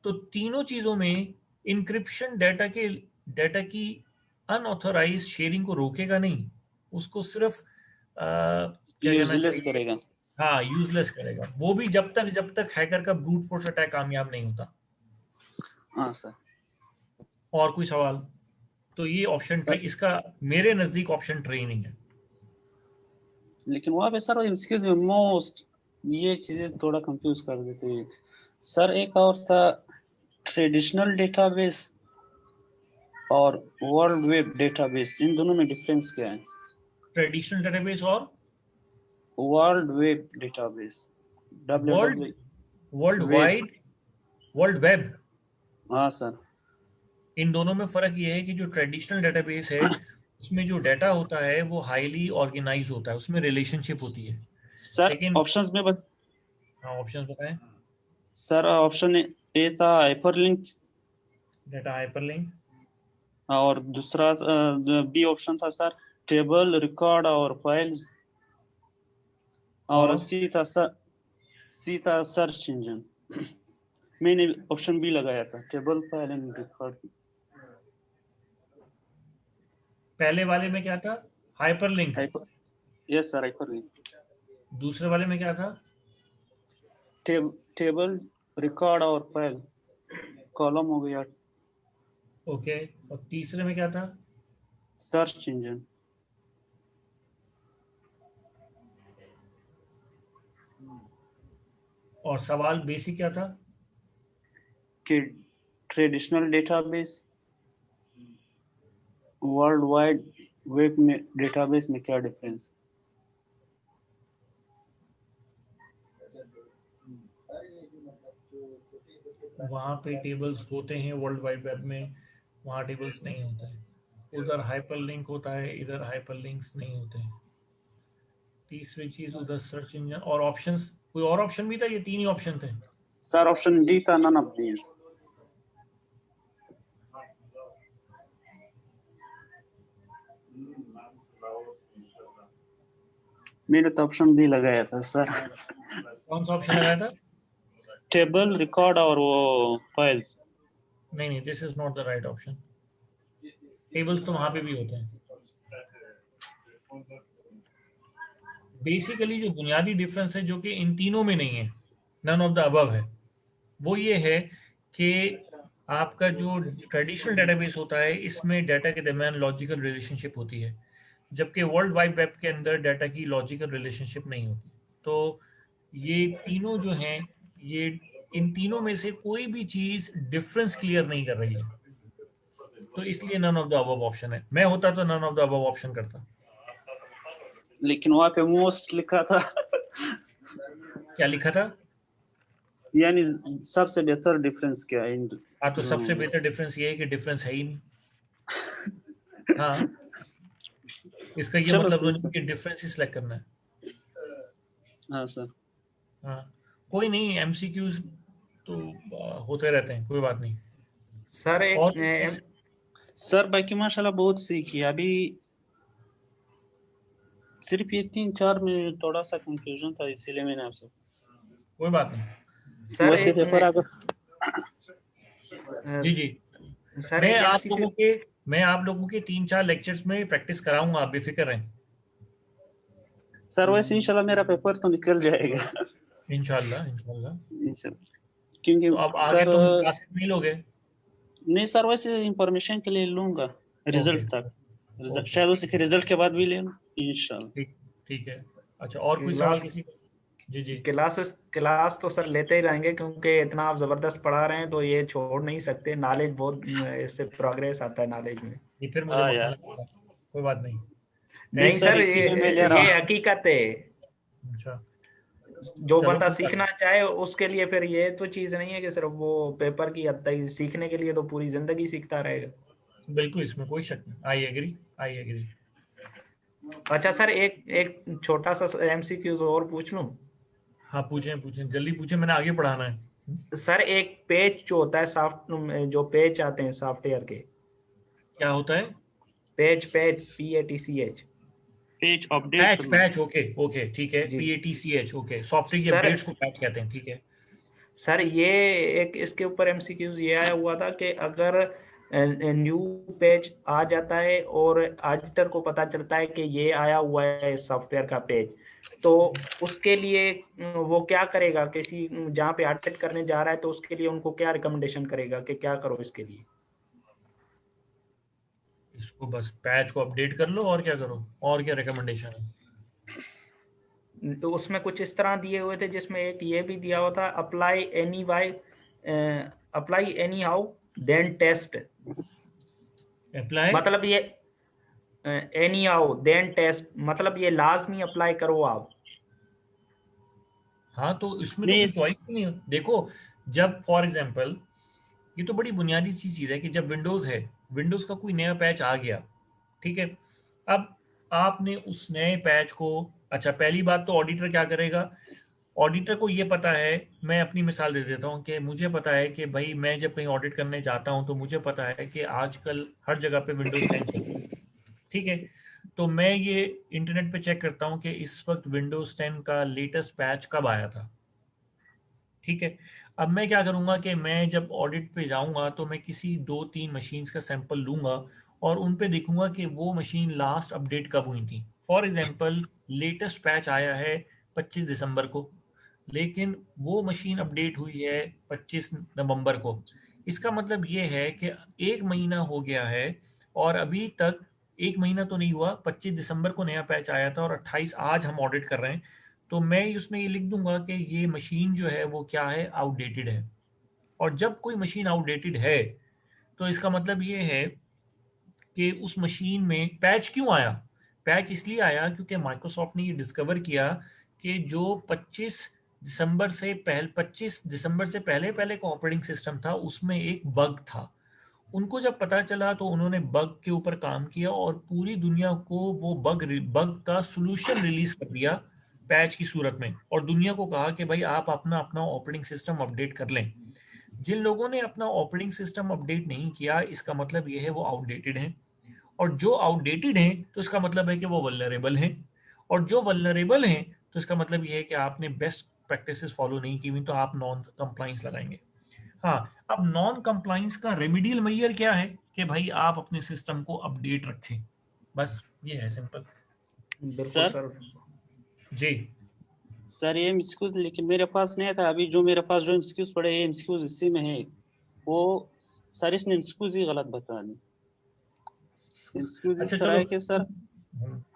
तो तीनों चीजों में इंक्रिप्शन डाटा की अनऑथोराइज शेयरिंग को रोकेगा नहीं, उसको सिर्फ क्या कहना यूजलेस चाहिए, करेगा। हाँ यूजलेस करेगा। वो भी जब तक हैकर का ब्रूट फोर्स अटैक कामयाब नहीं होता। हाँ सर। और कोई सवाल? तो ये ऑप्शन ट्रे सर इसका मेरे नजदीक ऑप्शन ट्रेनिंग है। लेकिन वहाँ पे सर एक्सक्यूज मी मोस्ट, ये चीजें थोड़ा कंफ्यूज कर देते हैं सर। एक और था ट्रेडिशनल डेटाबेस और वर्ल्ड वेब डेटाबेस, इन दोनों में डिफरेंस क्या है? ट्रेडिशनल डेटाबेस और world web database, W world W world web. Wide, world web, हाँ सर। इन दोनों में फर्क ये है कि जो ट्रेडिशनल डेटाबेस है उसमें जो डाटा होता है वो हाईली ऑर्गेनाइज होता है, उसमें रिलेशनशिप होती है। सर लेकिन ऑप्शंस में हाँ, ऑप्शन बताएं। सर ऑप्शन ए था हाइपरलिंक, डाटा हाइपरलिंक। और दूसरा बी ऑप्शन था सर टेबल, रिकॉर्ड और फाइल्स और सीधा सर्च इंजन। मैंने ऑप्शन बी लगाया था, टेबल, फाइल एंड रिकॉर्ड। पहले वाले में क्या था? हाइपरलिंक। Yes sir, hyperlink. दूसरे वाले में क्या था? टेबल, रिकॉर्ड और फाइल, कॉलम हो गया। ओके, और तीसरे में क्या था? Search engine. और सवाल बेसिक क्या था? कि traditional database, world wide web में डेटाबेस में क्या डिफरेंस? वहाँ पे टेबल्स होते हैं वर्ल्ड वाइड वेब में, वहाँ टेबल्स नहीं होते हैं। उधर हाइपरलिंक होता है, इधर हाइपरलिंक्स नहीं होते हैं। तीसरी चीज उधर सर्च इंजन। और ऑप्शंस, कोई और ऑप्शन भी था? ये तीन ही ऑप्शन थे सर, ऑप्शन डी था, नन ऑफ दीज। मैंने तो ऑप्शन बी लगाया था सर। कौन सा ऑप्शन लगाया था? टेबल, रिकॉर्ड और वो फाइल्स। नहीं, this is not the right option. Tables तो वहां पे भी होते हैं। बेसिकली जो बुनियादी डिफरेंस है जो कि इन तीनों में नहीं है, नन ऑफ द अबव है, वो ये है कि आपका जो ट्रेडिशनल डेटाबेस होता है इसमें डाटा के दरमियान लॉजिकल रिलेशनशिप होती है, जबकि वर्ल्ड वाइड वेब के अंदर डाटा की लॉजिकल रिलेशनशिप नहीं होती। तो ये तीनों जो हैं, ये इन तीनों में से कोई भी चीज डिफरेंस क्लियर नहीं कर रही है, तो इसलिए none of the above option है। मैं होता तो none of the above option करता। लेकिन वहां पे मोस्ट लिखा था। क्या लिखा था? यानी सबसे बेहतर डिफरेंस क्या है? हाँ, तो सबसे बेहतर डिफरेंस ये है कि डिफरेंस है ही नहीं। हाँ, इसका ये चलो मतलब सही नहीं कि डिफरेंस ही सिलेक्ट करना है। हाँ सर। हाँ, कोई नहीं, एमसीक्यूज तो होते रहते हैं, कोई बात नहीं। सर और सर बाकी माशाल्लाह बहुत सीखी। अभी सिर्फ ये 3-4 में थोड़ा सा कंफ्यूजन था, इसीलिए मैंने आपसे। कोई बात नहीं सर वैसे पेपर अगर जी सर मैं आप लोगों के 3-4 लेक्चर्स में प्रैक्टिस कराऊंगा, आप बेफिक्र रहें। सर वैसे इंशाल्लाह मेरा पेपर तो निकल जाएगा। इंशाल्लाह। क्योंकि तो अब आगे सर तुम क्लासेस नहीं लोगे? नहीं सर, वैसे इंफॉर्मेशन के लिए लूंगा रिजल्ट तक। शायद उसी के रिजल्ट के बाद भी ले लूं इंशाल्लाह। ठीक है। अच्छा, और कोई सवाल किसी का? जी। क्लास तो सर लेते ही रहेंगे, क्योंकि इतना आप जबरदस्त पढ़ा रहे हैं तो ये छोड़ नहीं सकते। नॉलेज बहुत, इससे प्रोग्रेस आता है नॉलेज में। ये फिर मुझे मक्खन लगेगा, कोई बात नहीं। नहीं सर, इसीलिए मैं ले रहा ये हूं। हकीकत है। अच्छा, जो चलो बंदा कोई बात सीखना चाहे उसके लिए फिर ये तो चीज नहीं है कि सिर्फ वो पेपर की हद तक। सीखने के लिए तो पूरी जिंदगी सीखता रहेगा। नहीं। बिल्कुल, इसमें कोई शक नहीं। I agree. अच्छा सर, एक एक छोटा सा एमसीक्यूज और पूछ लूं? हाँ, पूछें जल्दी पूछें, मैंने आगे पढ़ाना है। सर एक पेज जो होता है, जो पेज आते हैं सॉफ्टवेयर के, क्या होता है? Page PATCH। Page update patch okay ठीक है, जी PATCH ओके। सॉफ्टवेयर की सर। अपडेट्स को पैच कहते हैं, ठीक है। सर ये एक इसके ऊपर एमसीक्यूज ये आया हुआ था कि अगर न्यू पेज आ जाता है और ऑडिटर को पता चलता है कि ये आया हुआ है सॉफ्टवेयर का पेज, तो उसके लिए वो क्या करेगा? किसी जहाँ पे ऑडिट करने जा रहा है तो उसके लिए उनको क्या रिकमेंडेशन करेगा कि क्या करो इसके लिए? इसको बस पैच को अपडेट कर लो, और क्या करो, और क्या रिकमेंडेशन है? तो उसमें कुछ इस तरह दिए हुए थे, जिसमें एक ये भी दिया हुआ था, apply anyhow then test. Apply मतलब ये एनी हाउ देन टेस्ट, मतलब ये लाजमी अप्लाई करो आप। हाँ, तो इसमें तो कोई चॉइस नहीं है। देखो, जब फॉर एग्जांपल, ये तो बड़ी बुनियादी सी चीज़ है कि जब विंडोज़ है, विंडोज़ का कोई नया पैच आ गया, ठीक है। अब आपने उस नए पैच को, अच्छा पहली बात तो ऑडिटर क्या करेगा? ऑडिटर को ये पता है, मैं अपनी मिसाल दे देता हूँ कि मुझे पता है कि भाई मैं जब कहीं ऑडिट करने जाता हूँ तो मुझे पता है कि आजकल हर जगह पे विंडोज़ 10 चल रहा है, ठीक है। तो मैं ये इंटरनेट पे चेक करता हूँ कि इस वक्त विंडोज 10 का लेटेस्ट पैच कब आया था। ठीक है, अब मैं क्या करूँगा कि मैं जब ऑडिट पे जाऊँगा तो मैं किसी 2-3 मशीन्स का सैंपल लूँगा और उन पे देखूँगा कि वो मशीन लास्ट अपडेट कब हुई थी। फॉर एग्जांपल लेटेस्ट पैच आया है 25 दिसंबर को, लेकिन वो मशीन अपडेट हुई है 25 नवंबर को। इसका मतलब ये है कि 1 महीना हो गया है और अभी तक 1 महीना तो नहीं हुआ, 25 दिसंबर को नया पैच आया था और 28 आज हम ऑडिट कर रहे हैं। तो मैं उसमें ये लिख दूंगा कि ये मशीन जो है वो क्या है, आउटडेटेड है। और जब कोई मशीन आउटडेटेड है तो इसका मतलब ये है कि उस मशीन में पैच क्यों आया। पैच इसलिए आया क्योंकि माइक्रोसॉफ्ट ने ये डिस्कवर किया कि जो 25 दिसंबर से पहले पहले का ऑपरेटिंग सिस्टम था उसमें एक बग था। उनको जब पता चला तो उन्होंने बग के ऊपर काम किया और पूरी दुनिया को वो बग का सॉल्यूशन रिलीज कर दिया पैच की सूरत में, और दुनिया को कहा कि भाई आप अपना अपना ऑपरेटिंग सिस्टम अपडेट कर लें। जिन लोगों ने अपना ऑपरेटिंग सिस्टम अपडेट नहीं किया इसका मतलब ये है वो आउटडेटेड हैं, और जो आउटडेटेड हैं तो इसका मतलब है कि वो वल्नरेबल हैं, और जो वल्नरेबल हैं तो इसका मतलब ये है कि आपने बेस्ट प्रैक्टिसेस फॉलो नहीं की हुई तो आप नॉन कंप्लाइंस लगाएंगे। हाँ, अब नॉन कंप्लाइंस का रेमिडियल मेजर क्या है कि भाई आप अपने सिस्टम को अपडेट रखें, बस ये है सिंपल। बिल्कुल सर जी सर ये एमसीक्यूज लेकिन मेरे पास नहीं था। अभी जो मेरे पास जो एमसीक्यूज पड़े हैं एमसीक्यूज इसी में है, वो सर इसने एमसीक्यूज ही गलत बता दी। एमसीक्यूज अच्छा इस तरह चलो। है कि सर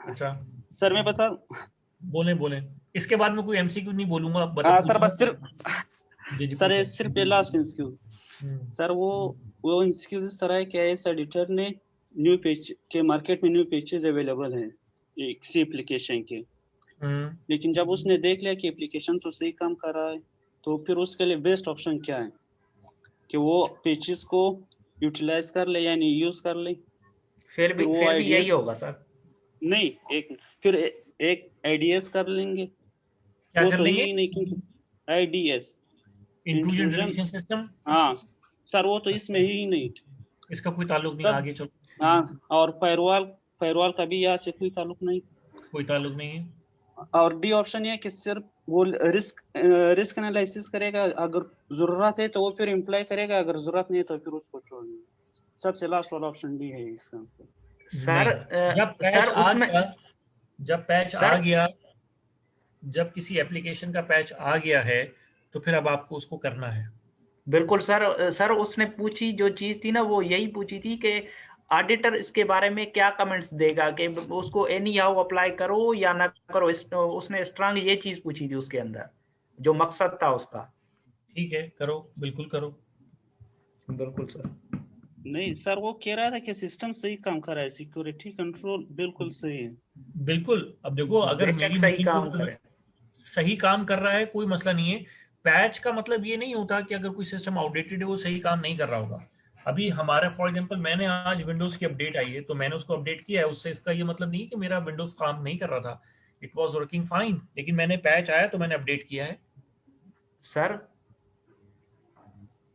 अच्छा सर मैं बता बोलें बोलें, इसके बाद में कोई एमसीक्यू नहीं बोलूंगा, बता हाँ सर पूछना। बस सिर्फ जी जी सर ये पूछें। सिर्फ लास्ट एमसीक्यूज सर वो एमसीक्यूज इस तरह है कि एस एडिटर ने न्यू पेज के मार्केट में न्यू पेजेस अवेलेबल हैं एक सी एप्लीकेशन के, लेकिन जब उसने देख लिया कि एप्लीकेशन तो सही काम कर रहा है तो फिर उसके लिए बेस्ट ऑप्शन क्या है कि वो पेजेस को यूटिलाइज कर ले यानी यूज कर ले। फिर भी यही आईडीएस होगा सर। नहीं फिर एक आईडीएस कर लेंगे। क्या वो कर तो लेंगे? ही नहीं क्योंकि IDs intrusion intrusion, detection system. हाँ सर वो तो इसमें ही नहीं इसका कोई ताल्लुक नहीं, सर। आगे चलो। हाँ और फायरवॉल का भी यहाँ से कोई ताल्लुक नहीं। कोई ताल्लुक नहीं है। और डी ऑप्शन ये है कि सिर्फ वो रिस्क एनालिसिस करेगा, अगर जरूरत है तो वो फिर इम्प्लाई करेगा, अगर जरूरत नहीं है तो फिर उसको छोड़ देगा। सबसे लास्ट वाला ऑप्शन डी है इसका आंसर। सर नहीं, जब पैच सर आ उसमें गया, जब पैच आ सर गया, जब किसी एप्लीकेशन का पैच आ गया है तो फिर अब आपको उसको करना है। बिल्कुल सर। सर उसने पूछी जो चीज थी ना वो यही पूछी थी कि ऑडिटर इसके बारे में क्या कमेंट्स देगा कि उसको एनी हाउ अप्लाई करो या ना करो। उसने स्ट्रांग ये चीज पूछी थी उसके अंदर, जो मकसद था उसका। ठीक है, करो, बिल्कुल करो। बिल्कुल सर। नहीं सर वो कह रहा था कि सिस्टम सही काम कर रहा है, सिक्योरिटी कंट्रोल बिल्कुल सही है। बिल्कुल, अब देखो अगर बेशक मेरी सही मशीन काम को करे। सही काम कर रहा है कोई मसला नहीं है। पैच का मतलब ये नहीं होता कि अगर कोई सिस्टम आउटडेटेड है वो सही काम नहीं कर रहा होगा। अभी हमारा फॉर एग्जांपल मैंने आज विंडोज की अपडेट आई है तो मैंने उसको अपडेट किया है, उससे इसका ये मतलब नहीं कि मेरा विंडोज काम नहीं कर रहा था। इट वाज वर्किंग फाइन, लेकिन मैंने पैच आया तो मैंने अपडेट किया है। सर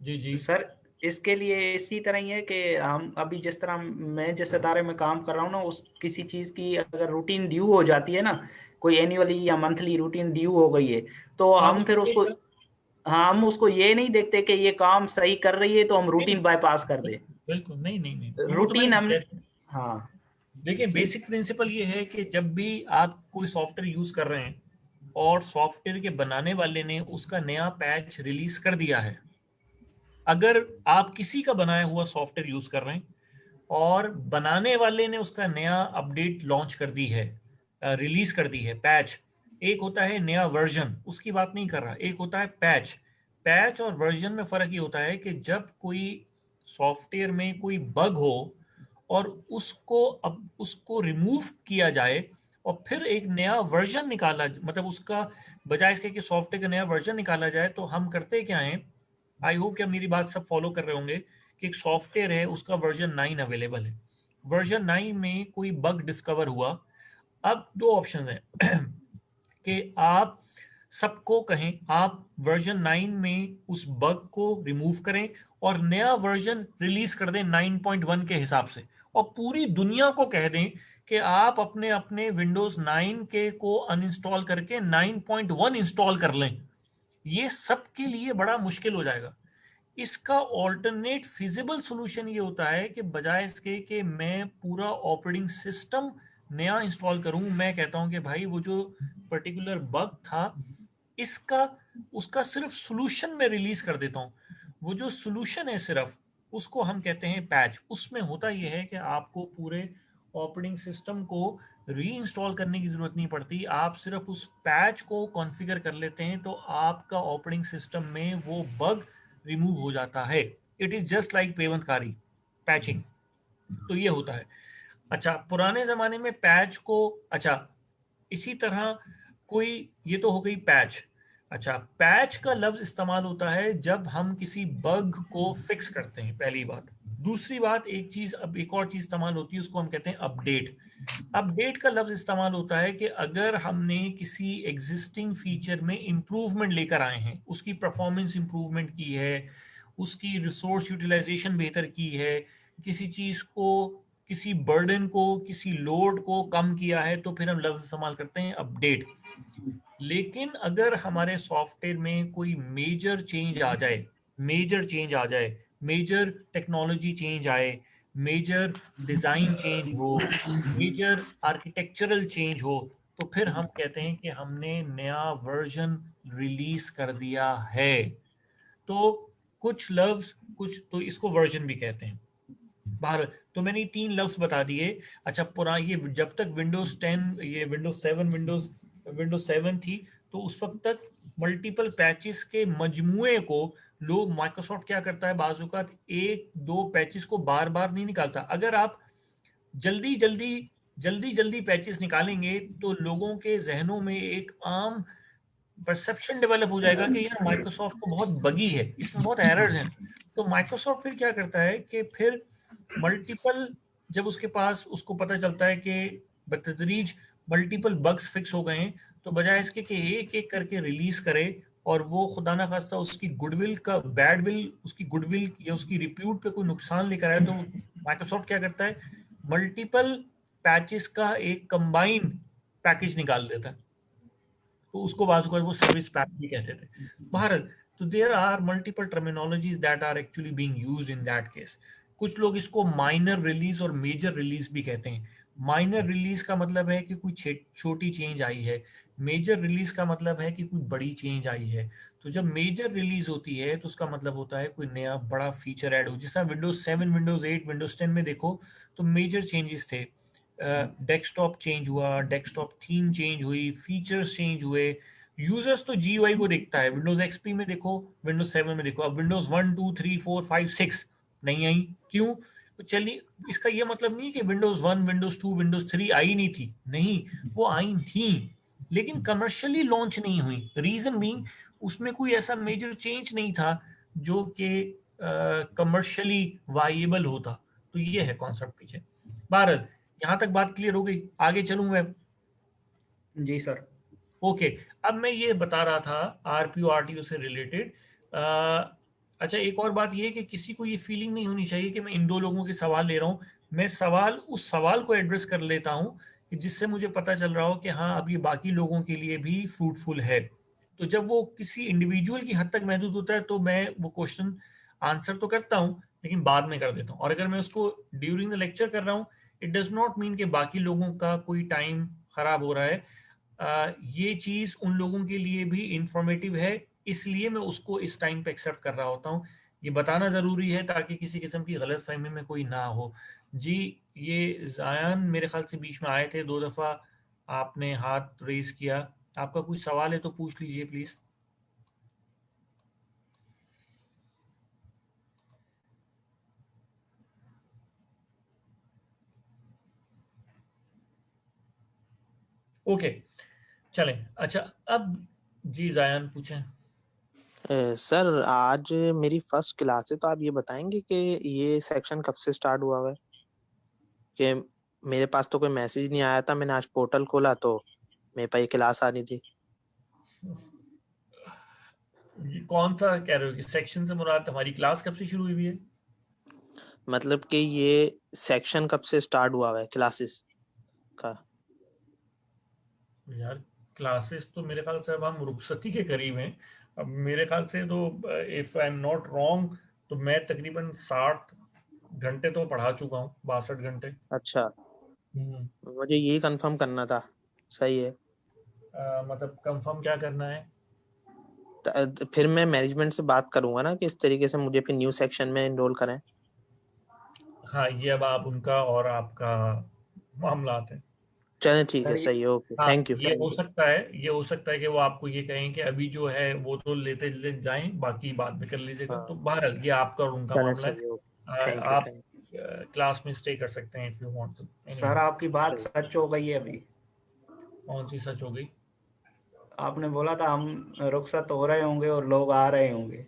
जी जी। सर इसके लिए इसी तरह ही है कि हम अभी जिस तरह मैं जिस इदारे में काम कर रहा हूँ ना, उस किसी चीज की अगर रूटीन ड्यू हो जाती है ना, कोई एनुअली या मंथली रूटीन ड्यू हो गई है तो हाँ हम तो फिर उसको, हाँ हम उसको ये नहीं देखते कि ये काम सही कर रही है तो हम नहीं, रूटीन बाईपास कर दें। बिल्कुल नहीं नहीं नहीं, तो वो तो मैंने रूटीन हम, बताया। हाँ देखिए बेसिक प्रिंसिपल ये है कि जब भी आप कोई सॉफ्टवेयर यूज कर रहे हैं और सॉफ्टवेयर के बनाने वाले ने उसका नया पैच रिलीज कर दिया है, अगर आप किसी का बनाया हुआ सॉफ्टवेयर यूज कर रहे हैं और बनाने वाले ने उसका नया अपडेट लॉन्च कर दी है, रिलीज कर दी है पैच। एक होता है नया वर्जन, उसकी बात नहीं कर रहा, एक होता है पैच। पैच और वर्जन में फर्क ये होता है कि जब कोई सॉफ्टवेयर में कोई बग हो और उसको रिमूव किया जाए और फिर एक नया वर्जन निकाला, मतलब उसका बजाय इसके कि सॉफ्टवेयर का नया वर्जन निकाला जाए, तो हम करते क्या है, आई होप कि आप मेरी बात सब फॉलो कर रहे होंगे, कि एक सॉफ्टवेयर है उसका वर्जन 9 अवेलेबल है, वर्जन 9 में कोई बग डिस्कवर हुआ। अब दो ऑप्शन हैं कि आप सबको कहें आप वर्जन 9 में उस बग को रिमूव करें और नया वर्जन रिलीज कर दें 9.1 के हिसाब से, और पूरी दुनिया को कह दें कि आप अपने अपने विंडोज 9 के को अनइंस्टॉल करके 9.1 इंस्टॉल कर लें। ये सबके लिए बड़ा मुश्किल हो जाएगा। इसका ऑल्टरनेट फिजिबल सॉल्यूशन ये होता है कि बजाय इसके कि मैं पूरा ऑपरेटिंग सिस्टम नया इंस्टॉल करूं, मैं कहता हूं कि भाई वो जो पर्टिकुलर बग था इसका उसका सिर्फ सॉल्यूशन में रिलीज कर देता हूं। वो जो सॉल्यूशन है सिर्फ उसको हम कहते हैं पैच। उसमें होता यह है कि आपको पूरे ऑपरेटिंग सिस्टम को रीइंस्टॉल करने की ज़रूरत नहीं पड़ती, आप सिर्फ उस पैच को कॉन्फ़िगर कर लेते हैं तो आपका ऑपरेटिंग सिस्टम में वो बग रिमूव हो जाता है। इट इज़ जस्ट लाइक पेवंतकारी पैचिंग। तो ये होता है। अच्छा, पुराने ज़माने में पैच को, अच्छा इसी तरह कोई, ये तो हो गई पैच। अच्छा, पैच का लफ्ज़ इस्तेमाल होता है जब हम किसी बग को फिक्स करते हैं, पहली बात। दूसरी बात, एक चीज़, अब एक और चीज़ इस्तेमाल होती है, उसको हम कहते हैं अपडेट। अपडेट का लफ्ज़ इस्तेमाल होता है कि अगर हमने किसी एग्जिस्टिंग फीचर में इम्प्रूवमेंट लेकर आए हैं, उसकी परफॉर्मेंस इम्प्रूवमेंट की है, उसकी रिसोर्स यूटिलाइजेशन बेहतर की है, किसी चीज़ को, किसी बर्डन को, किसी लोड को कम किया है, तो फिर हम लफ्ज़ इस्तेमाल करते हैं अपडेट। लेकिन अगर हमारे सॉफ्टवेयर में कोई मेजर चेंज आ जाए, मेजर चेंज आ जाए, मेजर टेक्नोलॉजी चेंज आए, मेजर डिज़ाइन चेंज हो, मेजर आर्किटेक्चरल चेंज हो, तो फिर हम कहते हैं कि हमने नया वर्जन रिलीज कर दिया है। तो कुछ लफ्ज, कुछ तो इसको वर्जन भी कहते हैं। बाहर तो मैंने ये 3 लफ्ज बता दिए। अच्छा, ये जब तक विंडोज 10, ये विंडोज 7 थी, तो उस वक्त तक मल्टीपल पैचेस के मजमुए को लोग, माइक्रोसॉफ्ट क्या करता है, बाजूकात एक दो पैचेस को बार बार नहीं निकालता। अगर आप जल्दी जल्दी पैचेस निकालेंगे तो लोगों के जहनों में एक आम परसेप्शन डेवलप हो जाएगा कि यार माइक्रोसॉफ्ट तो बहुत बगी है, इसमें बहुत एरर्स हैं। तो माइक्रोसॉफ्ट फिर क्या करता है कि फिर मल्टीपल, जब उसके पास, उसको पता चलता है कि बतदरीज मल्टीपल बग्स फिक्स हो गए हैं, तो बजाय इसके कि एक एक करके रिलीज करे और वो खुदा ना खास्ता उसकी गुडविल का बैडविल, उसकी गुडविल या उसकी रिप्यूट पे कोई नुकसान लेकर आए, तो माइक्रोसॉफ्ट क्या करता है, मल्टीपल पैचेस का एक कंबाइन पैकेज निकाल देता है। तो उसको बाजू वो सर्विस पैक भी कहते थे। भारत, तो there are multiple terminologies that are actually being used in that case. कुछ लोग इसको माइनर रिलीज और मेजर रिलीज भी कहते हैं। माइनर रिलीज का मतलब है कि कोई छोटी चेंज आई है, मेजर रिलीज का मतलब है कि कोई बड़ी चेंज आई है। तो जब मेजर रिलीज होती है तो उसका मतलब होता है कोई नया बड़ा फीचर ऐड हो। जिस तरह विंडोज 7, विंडोज 8, विंडोज 10 में देखो तो मेजर चेंजेस थे। डेस्कटॉप चेंज हुआ, डेस्कटॉप थीम चेंज हुई, फीचर्स चेंज हुए। यूजर्स तो जीयूआई को देखता है, विंडोज एक्सपी में देखो, विंडोज 7 में देखो। अब विंडोज 1 2 3 4 5 6 नहीं आई, क्यों? तो चलिए, इसका ये मतलब नहीं कि विंडोज 1, विंडोज 2, विंडोज 3 आई नहीं थी, नहीं, वो आई थी, लेकिन कमर्शियली लॉन्च नहीं हुई। रीजन बीइंग उसमें कोई ऐसा मेजर चेंज नहीं था जो कि कमर्शियली वाइएबल होता। तो ये है कॉन्सेप्ट पीछे। भारत, यहां तक बात क्लियर हो गई? आगे चलूं मैं? जी सर। ओके, अब मैं ये बता रहा था आरपीओ आरटीओ से रिलेटेड। अच्छा, एक और बात ये कि किसी को ये फीलिंग नहीं होनी चाहिए कि मैं इन दो लोगों के सवाल ले रहा हूँ। मैं उस सवाल को एड्रेस कर लेता हूँ कि जिससे मुझे पता चल रहा हो कि हाँ, अब ये बाकी लोगों के लिए भी फ्रूटफुल है। तो जब वो किसी इंडिविजुअल की हद तक महदूद होता है तो मैं वो क्वेश्चन आंसर तो करता हूँ, लेकिन बाद में कर देता हूँ। और अगर मैं उसको ड्यूरिंग द लेक्चर कर रहा हूँ, इट डज नॉट मीन कि बाकी लोगों का कोई टाइम खराब हो रहा है। ये चीज़ उन लोगों के लिए भी इंफॉर्मेटिव है, इसलिए मैं उसको इस टाइम पे एक्सेप्ट कर रहा होता हूँ। ये बताना ज़रूरी है ताकि किसी किस्म की गलतफहमी में कोई ना हो। जी, ये जायान मेरे ख्याल से बीच में आए थे 2 दफ़ा, आपने हाथ रेज किया। आपका कुछ सवाल है तो पूछ लीजिए प्लीज़। ओके, चलें। अच्छा, अब जी जायान पूछें। सर आज मेरी फर्स्ट क्लास है, तो आप ये बताएंगे कि ये सेक्शन कब से स्टार्ट हुआ हुआ है? कि मेरे पास तो कोई मैसेज नहीं आया था, मैंने आज पोर्टल खोला तो मेरे पास ये क्लास आ रही थी। कौन सा कह रहे हो कि सेक्शन से मुराद हमारी क्लास कब से शुरू हुई है? मतलब कि ये सेक्शन कब से स्टार्ट हुआ हुआ है, क्लासेस? का? यार क्लासेस तो मेरे ख्याल से अब हम रुखसती के करीब हैं। अब मेरे ख्याल से तो if I am not wrong तो मैं तकरीबन 60 घंटे तो पढ़ा चुका हूँ, 62 घंटे। अच्छा, मुझे यही कंफर्म करना था। सही है। मतलब कंफर्म क्या करना है? फिर मैं मैनेजमेंट से बात करूंगा ना कि इस तरीके से मुझे फिर न्यू सेक्शन में इनरोल करें। हाँ, ये अब आप उनका और आपका मामला है। चलें, ठीक है, सर सही है, ओके, हाँ, थैंक यू। ये हो सकता है, ये हो सकता है कि वो आपको ये कहें कि अभी जो है वो तो लेते ले जाएं, बाकी बाद में कर लीजिएगा। तो हाँ, बहरहाल ये आपका और उनका चलें, मामला है। सही है, ओके, थैंक यू, आप थैंक क्लास में स्टे कर सकते हैं if you want to. Sir anyway, आपकी बात यू। सच हो गई है अभी। कौन सी सच हो गई? आपने बोला था हम रुखसत हो रहे होंगे और लोग आ रहे होंगे।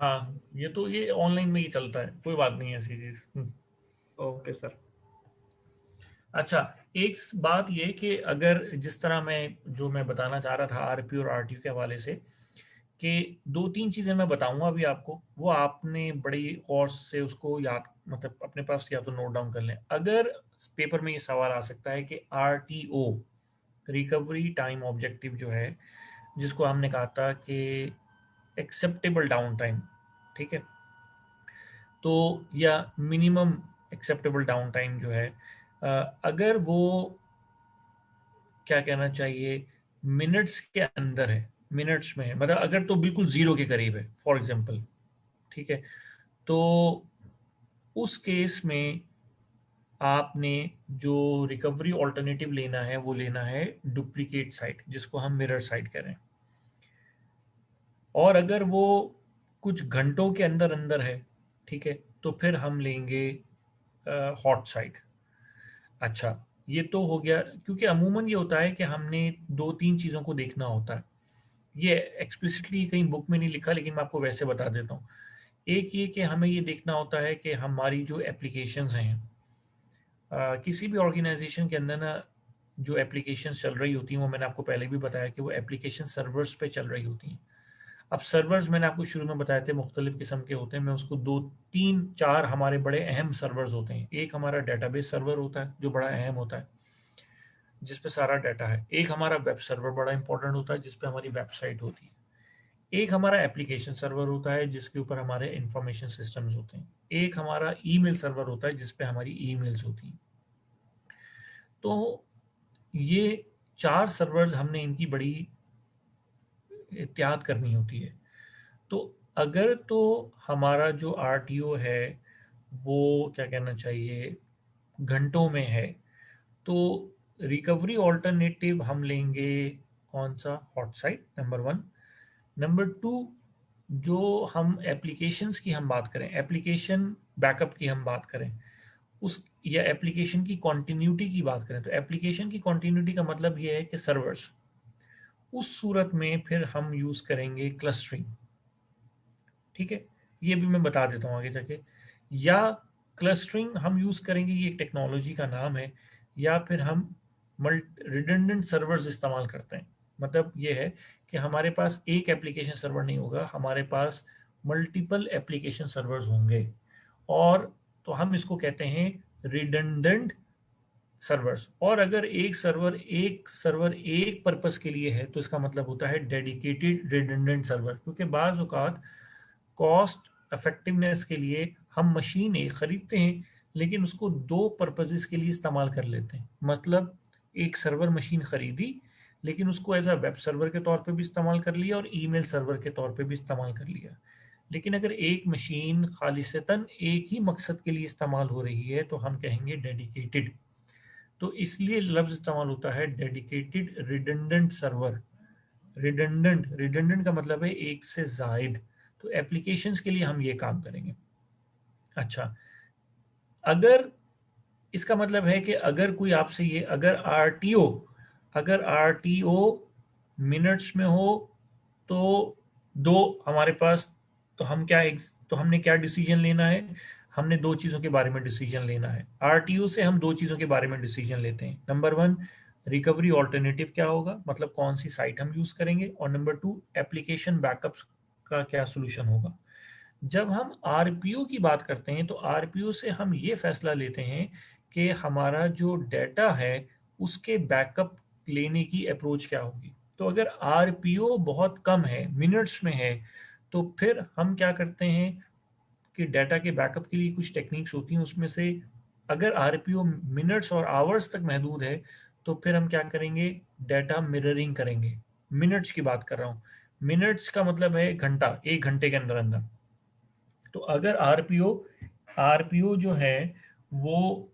हाँ, ये ऑनलाइन में ही चलता है, कोई बात नहीं है ऐसी चीज। Okay sir. अच्छा, एक बात ये कि अगर जिस तरह मैं बताना चाह रहा था आरपी और आरटीयू के हवाले से, कि 2-3 चीजें मैं बताऊंगा अभी आपको, वो आपने बड़ी गौर से उसको याद, मतलब अपने पास या तो नोट डाउन कर लें। अगर पेपर में ये सवाल आ सकता है कि आरटीओ, रिकवरी टाइम ऑब्जेक्टिव जो है, जिसको हमने कहा था कि एक्सेप्टेबल डाउन टाइम, ठीक है, तो या मिनिमम एक्सेप्टेबल डाउन टाइम जो है, अगर वो क्या कहना चाहिए मिनट्स के अंदर है, मिनट्स में है, मतलब अगर तो बिल्कुल जीरो के करीब है फॉर एग्जांपल, ठीक है, तो उस केस में आपने जो रिकवरी ऑल्टरनेटिव लेना है वो लेना है डुप्लीकेट साइट, जिसको हम मिरर साइट कह रहे हैं। और अगर वो कुछ घंटों के अंदर अंदर है, ठीक है, तो फिर हम लेंगे हॉट साइट। अच्छा, ये तो हो गया, क्योंकि अमूमन ये होता है कि हमने 2-3 चीज़ों को देखना होता है। ये एक्सप्लिसिटली कहीं बुक में नहीं लिखा, लेकिन मैं आपको वैसे बता देता हूँ। एक ये कि हमें ये देखना होता है कि हमारी जो एप्लीकेशंस हैं, किसी भी ऑर्गेनाइजेशन के अंदर ना, जो एप्लीकेशंस चल रही होती हैं वो मैंने आपको पहले भी बताया कि वो एप्लीकेशन सर्वर्स पे चल रही होती हैं। अब सर्वर्स मैंने आपको शुरू में बताए थे मुख्तलिफ किस्म के होते हैं, मैं उसको 2-3-4 हमारे बड़े अहम सर्वर्स होते हैं। एक हमारा डेटाबेस सर्वर होता है जो बड़ा अहम होता है, जिस पे सारा डाटा है। एक हमारा वेब सर्वर बड़ा इंपॉर्टेंट होता है, जिस पे हमारी वेबसाइट होती है। एक हमारा एप्लीकेशन सर्वर होता है जिसके ऊपर हमारे इंफॉर्मेशन सिस्टम्स होते हैं। एक हमारा ईमेल सर्वर होता है जिस पे हमारी ईमेल्स होती हैं। तो ये 4 सर्वर्स हमने इनकी बड़ी एहतियात करनी होती है। तो अगर तो हमारा जो आरटीओ है वो क्या कहना चाहिए घंटों में है, तो रिकवरी ऑल्टरनेटिव हम लेंगे कौन सा, हॉट साइट, नंबर 1। नंबर 2, जो हम एप्लीकेशंस की हम बात करें, एप्लीकेशन बैकअप की हम बात करें, उस या एप्लीकेशन की कॉन्टिन्यूटी की बात करें, तो एप्लीकेशन की कॉन्टिन्यूटी का मतलब ये है कि सर्वर्स, उस सूरत में फिर हम यूज करेंगे क्लस्टरिंग, ठीक है। ये भी मैं बता देता हूँ आगे जाके। या क्लस्टरिंग हम यूज करेंगे, ये एक टेक्नोलॉजी का नाम है, या फिर हम रिडंडेंट सर्वर्स इस्तेमाल करते हैं। मतलब ये है कि हमारे पास एक एप्लीकेशन सर्वर नहीं होगा, हमारे पास मल्टीपल एप्लीकेशन सर्वर्स होंगे, और तो हम इसको कहते हैं रिडंडेंट सर्वर्स। और अगर एक सर्वर एक पर्पस के लिए है तो इसका मतलब होता है डेडिकेटेड रिडंडेंट सर्वर, क्योंकि बाज औकात कॉस्ट इफेक्टिवनेस के लिए हम मशीन एक खरीदते हैं, लेकिन उसको 2 पर्पसेस के लिए इस्तेमाल कर लेते हैं। मतलब एक सर्वर मशीन खरीदी, लेकिन उसको एज अ वेब सर्वर के तौर पे भी इस्तेमाल कर लिया और ईमेल सर्वर के तौर पे भी इस्तेमाल कर लिया। लेकिन अगर एक मशीन खालिसतन एक ही मकसद के लिए इस्तेमाल हो रही है तो हम कहेंगे डेडिकेटेड। तो इसलिए लफ्ज इस्तेमाल होता है dedicated redundant server. Redundant, redundant का मतलब है एक से जायद। तो एप्लीकेशंस के लिए हम ये काम करेंगे। अच्छा, अगर इसका मतलब है कि अगर कोई आपसे ये, अगर आरटीओ मिनट्स में हो तो दो हमारे पास, तो हम क्या तो हमने क्या डिसीजन लेना है, हमने 2 चीज़ों के बारे में डिसीजन लेना है। आरटीओ से हम 2 चीज़ों के बारे में डिसीजन लेते हैं। नंबर 1, रिकवरी ऑल्टरनेटिव क्या होगा, मतलब कौन सी साइट हम यूज़ करेंगे, और नंबर 2, एप्लीकेशन बैकअप्स का क्या सोल्यूशन होगा। जब हम आरपीओ की बात करते हैं तो आरपीओ से हम ये फैसला लेते हैं कि हमारा जो डाटा है उसके बैकअप लेने की अप्रोच क्या होगी। तो अगर आरपीओ बहुत कम है, मिनट्स में है, तो फिर हम क्या करते हैं कि डाटा के बैकअप के लिए कुछ टेक्निक्स होती हैं। उसमें से अगर आरपीओ मिनट्स और आवर्स तक महदूद है तो फिर हम क्या करेंगे, डाटा मिररिंग करेंगे। मिनट्स की बात कर रहा हूँ, मिनट्स का मतलब है घंटा, 1 घंटे के अंदर अंदर। तो अगर आरपीओ जो है वो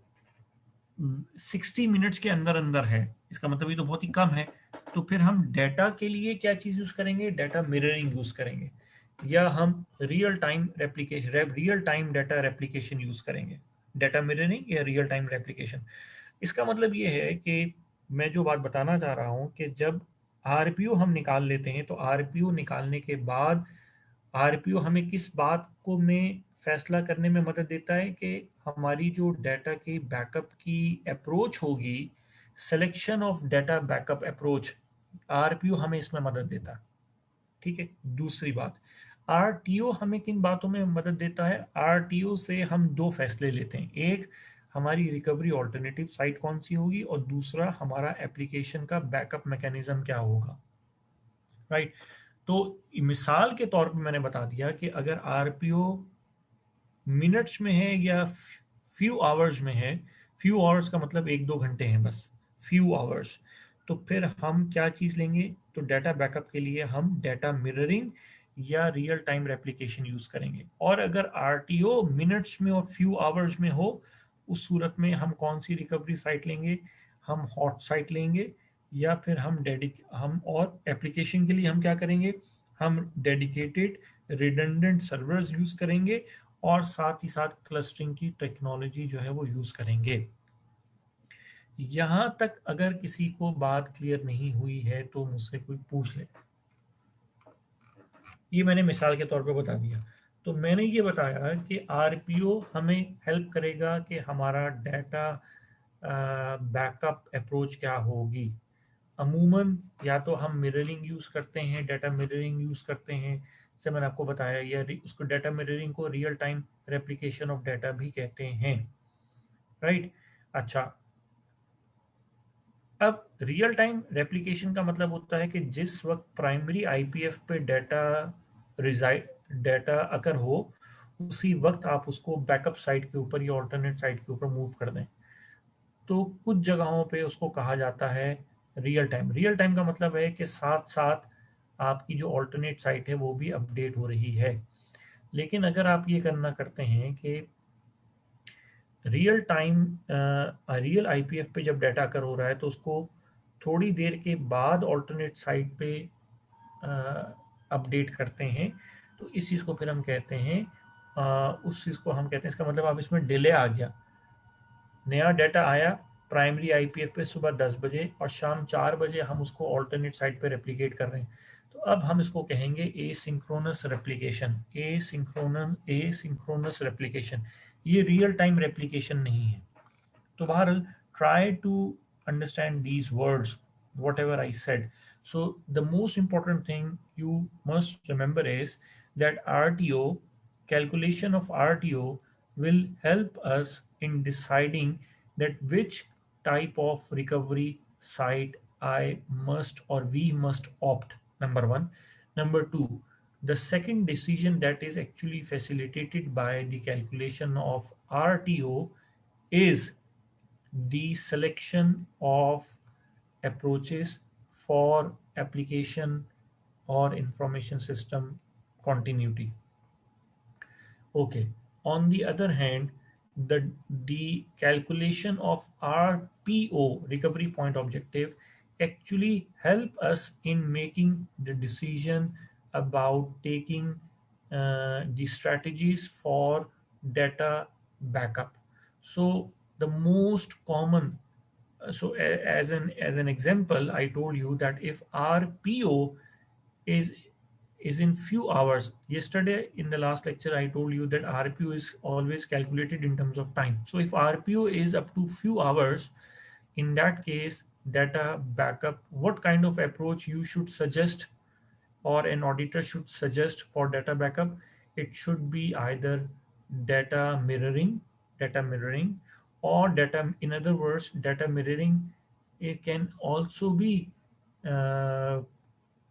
60 मिनट्स के अंदर अंदर है, इसका मतलब ये तो बहुत ही कम है। तो फिर हम डाटा के लिए क्या चीज यूज करेंगे, डाटा मिररिंग यूज करेंगे, या हम real time data replication use करेंगे। डाटा मिररिंग या रियल टाइम रेप्लिकेशन, इसका मतलब ये है कि मैं जो बात बताना चाह रहा हूँ कि जब आरपीओ हम निकाल लेते हैं तो आरपीओ निकालने के बाद आरपीओ हमें किस बात को में फैसला करने में मदद देता है कि हमारी जो डाटा की बैकअप की अप्रोच होगी, selection of data backup approach, RPO हमें इसमें मदद देता है। ठीक है, दूसरी बात, आरटीओ हमें किन बातों में मदद देता है। आरटीओ से हम दो फैसले लेते हैं, एक हमारी रिकवरी ऑल्टरनेटिव साइट कौन सी होगी, और दूसरा हमारा एप्लीकेशन का बैकअप मैकेनिज्म क्या होगा। राइट, तो मिसाल के तौर पे मैंने बता दिया कि अगर आरपीओ मिनट्स में है या फ्यू आवर्स में है, फ्यू आवर्स का मतलब 1-2 घंटे हैं बस, फ्यू आवर्स, तो फिर हम क्या चीज़ लेंगे, तो डाटा बैकअप के लिए हम डाटा मिररिंग या रियल टाइम रेप्लिकेशन यूज करेंगे। और अगर आरटीओ मिनट्स में और फ्यू आवर्स में हो, उस सूरत में हम कौन सी रिकवरी साइट लेंगे, हम हॉट साइट लेंगे, या फिर हम और एप्लीकेशन के लिए हम क्या करेंगे, हम डेडिकेटेड रिडंडेंट सर्वर्स यूज करेंगे, और साथ ही साथ क्लस्टरिंग की टेक्नोलॉजी जो है वो यूज करेंगे। यहां तक अगर किसी को बात क्लियर नहीं हुई है तो मुझसे कोई पूछ ले। ये मैंने मिसाल के तौर पे बता दिया। तो मैंने ये बताया कि आरपीओ हमें हेल्प करेगा कि हमारा डाटा बैकअप अप्रोच क्या होगी। अमूमन या तो हम मिररिंग यूज करते हैं, डाटा मिररिंग यूज करते हैं, जैसे मैंने आपको बताया, या उसको डाटा मिररिंग को real time replication of data भी कहते हैं। राइट, अच्छा, अब रियल टाइम रेप्लिकेशन का मतलब होता है कि जिस वक्त प्राइमरी आईपीएफ पे डाटा अगर हो, उसी वक्त आप उसको बैकअप साइट के ऊपर या ऑल्टरनेट साइट के ऊपर मूव कर दें। तो कुछ जगहों पे उसको कहा जाता है रियल टाइम। रियल टाइम का मतलब है कि साथ साथ आपकी जो ऑल्टरनेट साइट है वो भी अपडेट हो रही है। लेकिन अगर आप ये करना करते हैं कि रियल आईपीएफ पे जब डाटा अकर हो रहा है तो उसको थोड़ी देर के बाद ऑल्टरनेट साइट पे अपडेट करते हैं, तो इस चीज़ को फिर हम कहते हैं उस चीज़ को हम कहते हैं, इसका मतलब आप इसमें डिले आ गया, नया डाटा आया प्राइमरी आईपीएफ पे सुबह 10 बजे और शाम 4 बजे हम उसको ऑल्टरनेट साइट पे रेप्लिकेट कर रहे हैं, तो अब हम इसको कहेंगे एसिंक्रोनस रेप्लिकेशन। एसिंक्रोनस रेप्लिकेशन, ये रियल टाइम रेप्लिकेशन नहीं है। तो बहरहाल, try to understand these words, whatever I said. So the most important thing you must remember is that RTO, calculation of RTO will help us in deciding that which type of recovery site I must or we must opt, number one. Number two, the second decision that is actually facilitated by the calculation of RTO is the selection of approaches for application or information system continuity. Okay. On the other hand, the calculation of RPO, recovery point objective, actually help us in making the decision about taking the strategies for data backup. So the most common, as an example, I told you that if RPO is is in few hours. Yesterday in the last lecture, I told you that RPO is always calculated in terms of time. So if RPO is up to few hours, in that case, data backup, what kind of approach you should suggest or an auditor should suggest for data backup? It should be either data mirroring, or data, in other words, data mirroring, it can also be uh,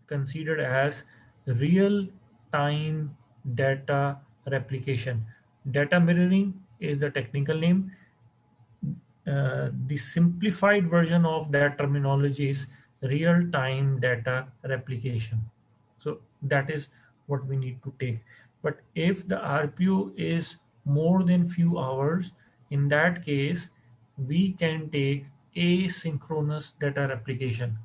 considered as real time data replication. Data mirroring is the technical name. The simplified version of that terminology is real time data replication. So that is what we need to take. But if the RPO is more than few hours, in that case, we can take asynchronous data replication,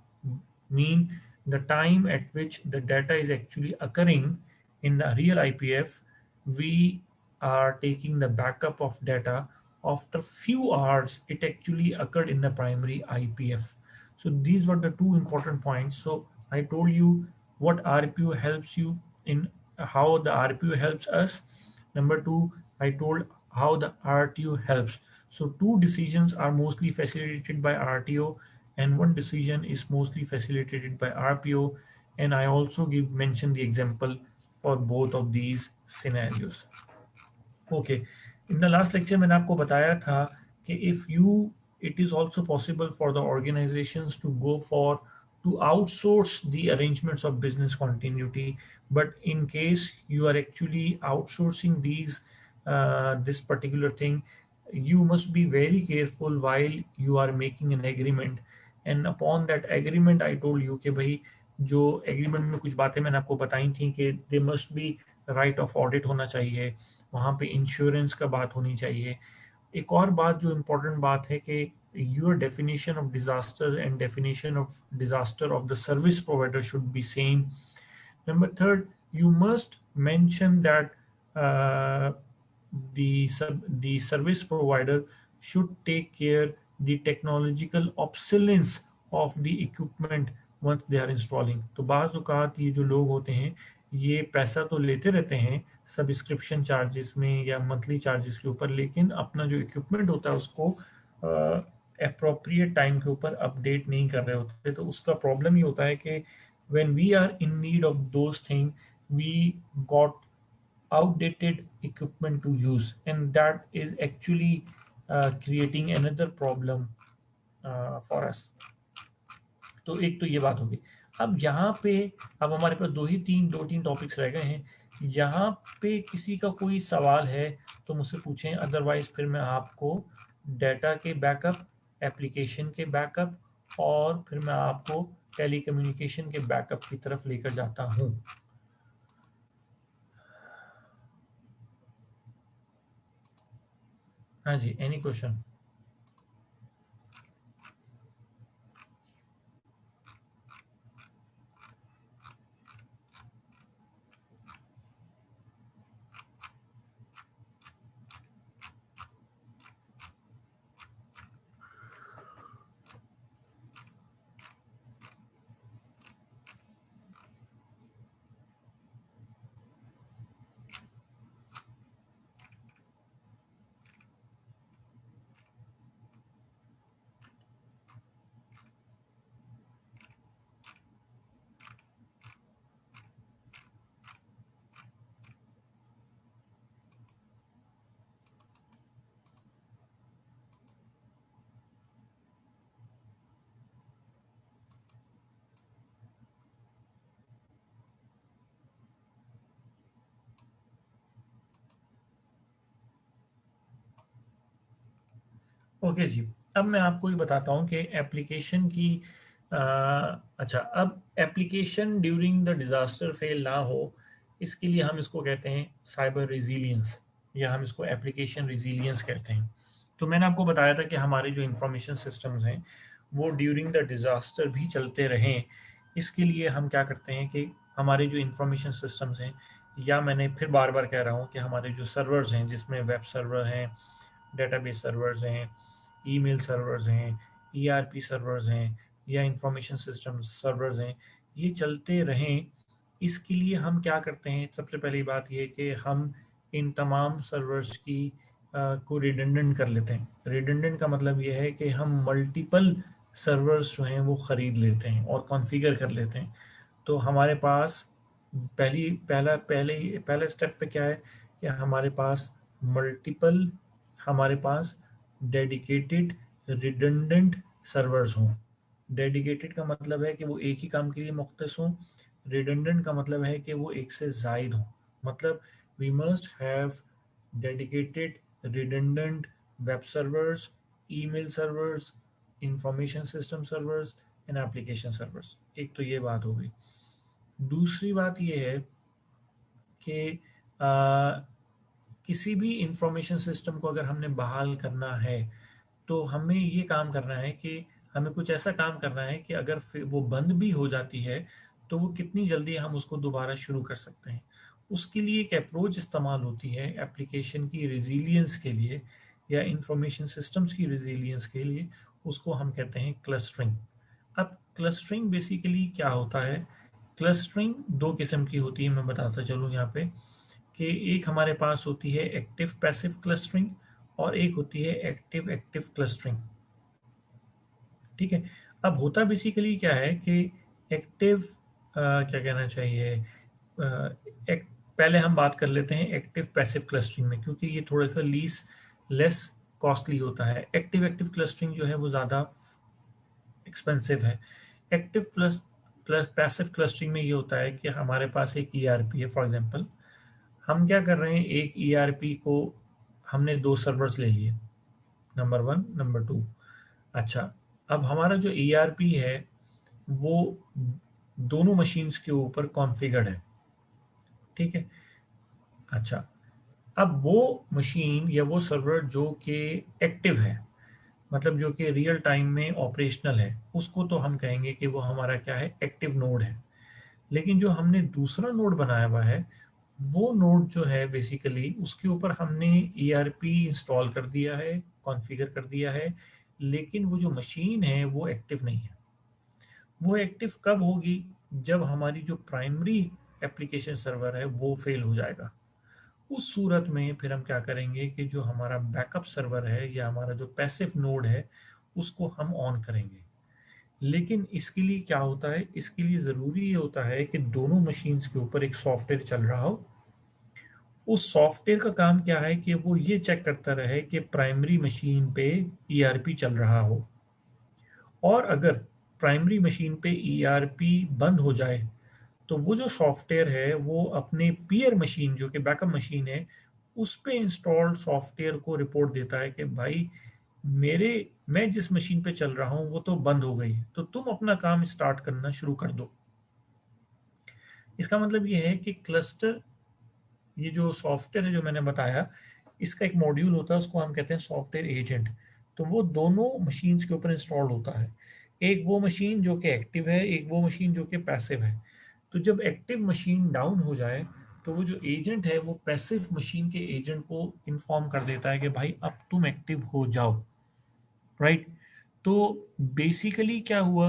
mean the time at which the data is actually occurring in the real IPF. We are taking the backup of data after few hours it actually occurred in the primary IPF. So these were the two important points. So I told you what RPO helps you in, how the RPO helps us. Number two, I told how the RTO helps. So two decisions are mostly facilitated by RTO and one decision is mostly facilitated by RPO. And I also mention the example for both of these scenarios. Okay, in the last lecture मैंने आपको बताया था कि if you, it is also possible for the organisations to go for to outsource the arrangements of business continuity, but in case you are actually outsourcing this particular thing, you must be very careful while you are making an agreement. And upon that agreement, I told you कि भाई जो agreement में कुछ बातें मैंने आपको बताई थी कि they must be right of audit होना चाहिए, वहाँ पे इंश्योरेंस का बात होनी चाहिए. एक और बात जो इम्पोर्टेंट बात है कि your definition of disaster and definition of disaster of the service provider should be same. Number third, you must mention that the service provider should take care the technological obsolescence of the equipment once they are installing. तो बाज़ औक़ात ये जो लोग होते हैं ये पैसा तो लेते रहते हैं सब्सक्रिप्शन चार्जेस में या मंथली चार्जेस के ऊपर, लेकिन अपना जो इक्विपमेंट होता है उसको अप्रोप्रिएट टाइम के ऊपर अपडेट नहीं कर रहे होते. तो उसका प्रॉब्लम ये होता है कि when we are in need of those things, we got outdated equipment to use, and that is actually creating another problem for us. तो एक तो ये बात होगी. अब यहाँ पे अब हमारे पास दो तीन टॉपिक्स रह गए हैं. यहाँ पे किसी का कोई सवाल है तो मुझसे पूछें, अदरवाइज फिर मैं आपको डेटा के बैकअप, एप्लीकेशन के बैकअप और फिर मैं आपको टेलीकम्युनिकेशन के बैकअप की तरफ लेकर जाता हूँ. हाँ जी, एनी क्वेश्चन? ओके जी, अब मैं आपको ये बताता हूँ कि एप्लीकेशन की अच्छा, अब application during the disaster fail ना हो, इसके लिए हम इसको कहते हैं साइबर रेजिलियंस, या हम इसको एप्लीकेशन रेजिलियंस कहते हैं. तो मैंने आपको बताया था कि हमारे जो इंफॉर्मेशन सिस्टम्स हैं वो ड्यूरिंग द डिज़ास्टर भी चलते रहें. इसके लिए हम क्या करते हैं कि हमारे जो इंफॉर्मेशन सिस्टम्स हैं, या मैंने फिर बार बार कह रहा हूँ कि हमारे जो सर्वर्स हैं, जिसमें वेब सर्वर हैं, डेटाबेस सर्वर्स हैं, ईमेल सर्वर्स हैं, ईआरपी सर्वर्स हैं, या इंफॉर्मेशन सिस्टम सर्वर्स हैं, ये चलते रहें. इसके लिए हम क्या करते हैं, सबसे पहली बात ये कि हम इन तमाम सर्वर्स की को रिडंडेंट कर लेते हैं. रिडंडेंट का मतलब ये है कि हम मल्टीपल सर्वर्स जो हैं वो ख़रीद लेते हैं और कॉन्फ़िगर कर लेते हैं. तो हमारे पास पहला स्टेप पे क्या है कि हमारे पास डेडिकेटेड रिडंडेंट सर्वर्स हों। डेडिकेटेड का मतलब है कि वो एक ही काम के लिए मुख्तस हों, रिडंडेंट का मतलब है कि वो एक से ज़ायद हों। मतलब we must have dedicated redundant web servers, email servers, information system servers and application servers. एक तो ये बात हो गई। दूसरी बात ये है कि किसी भी इंफॉर्मेशन सिस्टम को अगर हमने बहाल करना है तो हमें ये काम करना है कि हमें कुछ ऐसा काम करना है कि अगर फिर वो बंद भी हो जाती है तो वो कितनी जल्दी हम उसको दोबारा शुरू कर सकते हैं। उसके लिए एक अप्रोच इस्तेमाल होती है एप्लीकेशन की रिजिलियंस के लिए या इंफॉर्मेशन सिस्टम्स की रिजिलियंस के लिए, उसको हम कहते हैं क्लस्टरिंग। अब क्लस्टरिंग बेसिकली क्या होता है? क्लस्टरिंग दो किस्म की होती है, मैं बताता चलूँ यहाँ पे कि एक हमारे पास होती है एक्टिव पैसिव क्लस्टरिंग और एक होती है एक्टिव एक्टिव क्लस्टरिंग। ठीक है। अब होता बेसिकली क्या है कि एक्टिव क्या कहना चाहिए, पहले हम बात कर लेते हैं एक्टिव पैसिव क्लस्टरिंग में, क्योंकि ये थोड़ा सा लेस कॉस्टली होता है। एक्टिव एक्टिव क्लस्टरिंग जो है वो ज़्यादा एक्सपेंसिव है। Active plus plus passive clustering में ये होता है कि हमारे पास एक ईआरपी है। फॉर एग्जांपल हम क्या कर रहे हैं, एक ईआरपी को हमने दो सर्वर्स ले लिए, नंबर 1 नंबर 2। अच्छा, अब हमारा जो ईआरपी है वो दोनों मशीन्स के ऊपर कॉन्फ़िगर्ड है। ठीक है। अच्छा, अब वो मशीन या वो सर्वर जो कि एक्टिव है, मतलब जो कि रियल टाइम में ऑपरेशनल है, उसको तो हम कहेंगे कि वो हमारा क्या है, एक्टिव नोड है। लेकिन जो हमने दूसरा नोड बनाया हुआ है, वो नोड जो है बेसिकली उसके ऊपर हमने ईआरपी इंस्टॉल कर दिया है, कॉन्फ़िगर कर दिया है, लेकिन वो जो मशीन है वो एक्टिव नहीं है। वो एक्टिव कब होगी? जब हमारी जो प्राइमरी एप्लीकेशन सर्वर है वो फेल हो जाएगा। उस सूरत में फिर हम क्या करेंगे कि जो हमारा बैकअप सर्वर है या हमारा जो पैसिव नोड है उसको हम ऑन करेंगे। लेकिन इसके लिए क्या होता है, इसके लिए ज़रूरी ये होता है कि दोनों मशीन्स के ऊपर एक सॉफ्टवेयर चल रहा हो। उस सॉफ्टवेयर का काम क्या है कि वो ये चेक करता रहे कि प्राइमरी मशीन पे ईआरपी चल रहा हो, और अगर प्राइमरी मशीन पे ईआरपी बंद हो जाए तो वो जो सॉफ्टवेयर है वो अपने पीयर मशीन जो कि बैकअप मशीन है उस पे इंस्टॉल्ड सॉफ्टवेयर को रिपोर्ट देता है कि भाई मेरे मैं जिस मशीन पे चल रहा हूँ वो तो बंद हो गई है, तो तुम अपना काम स्टार्ट करना शुरू कर दो। इसका मतलब ये है कि क्लस्टर, ये जो सॉफ्टवेयर है जो मैंने बताया, इसका एक मॉड्यूल होता है, उसको हम कहते हैं सॉफ्टवेयर एजेंट। तो वो दोनों मशीन्स के ऊपर इंस्टॉल होता है। एक वो मशीन जो कि एक्टिव है, एक वो मशीन जो कि पैसिव है। तो जब एक्टिव मशीन डाउन हो जाए तो वो जो एजेंट है वो पैसिव मशीन के एजेंट को इन्फॉर्म कर देता है कि भाई अब तुम एक्टिव हो जाओ। राइट। तो बेसिकली क्या हुआ,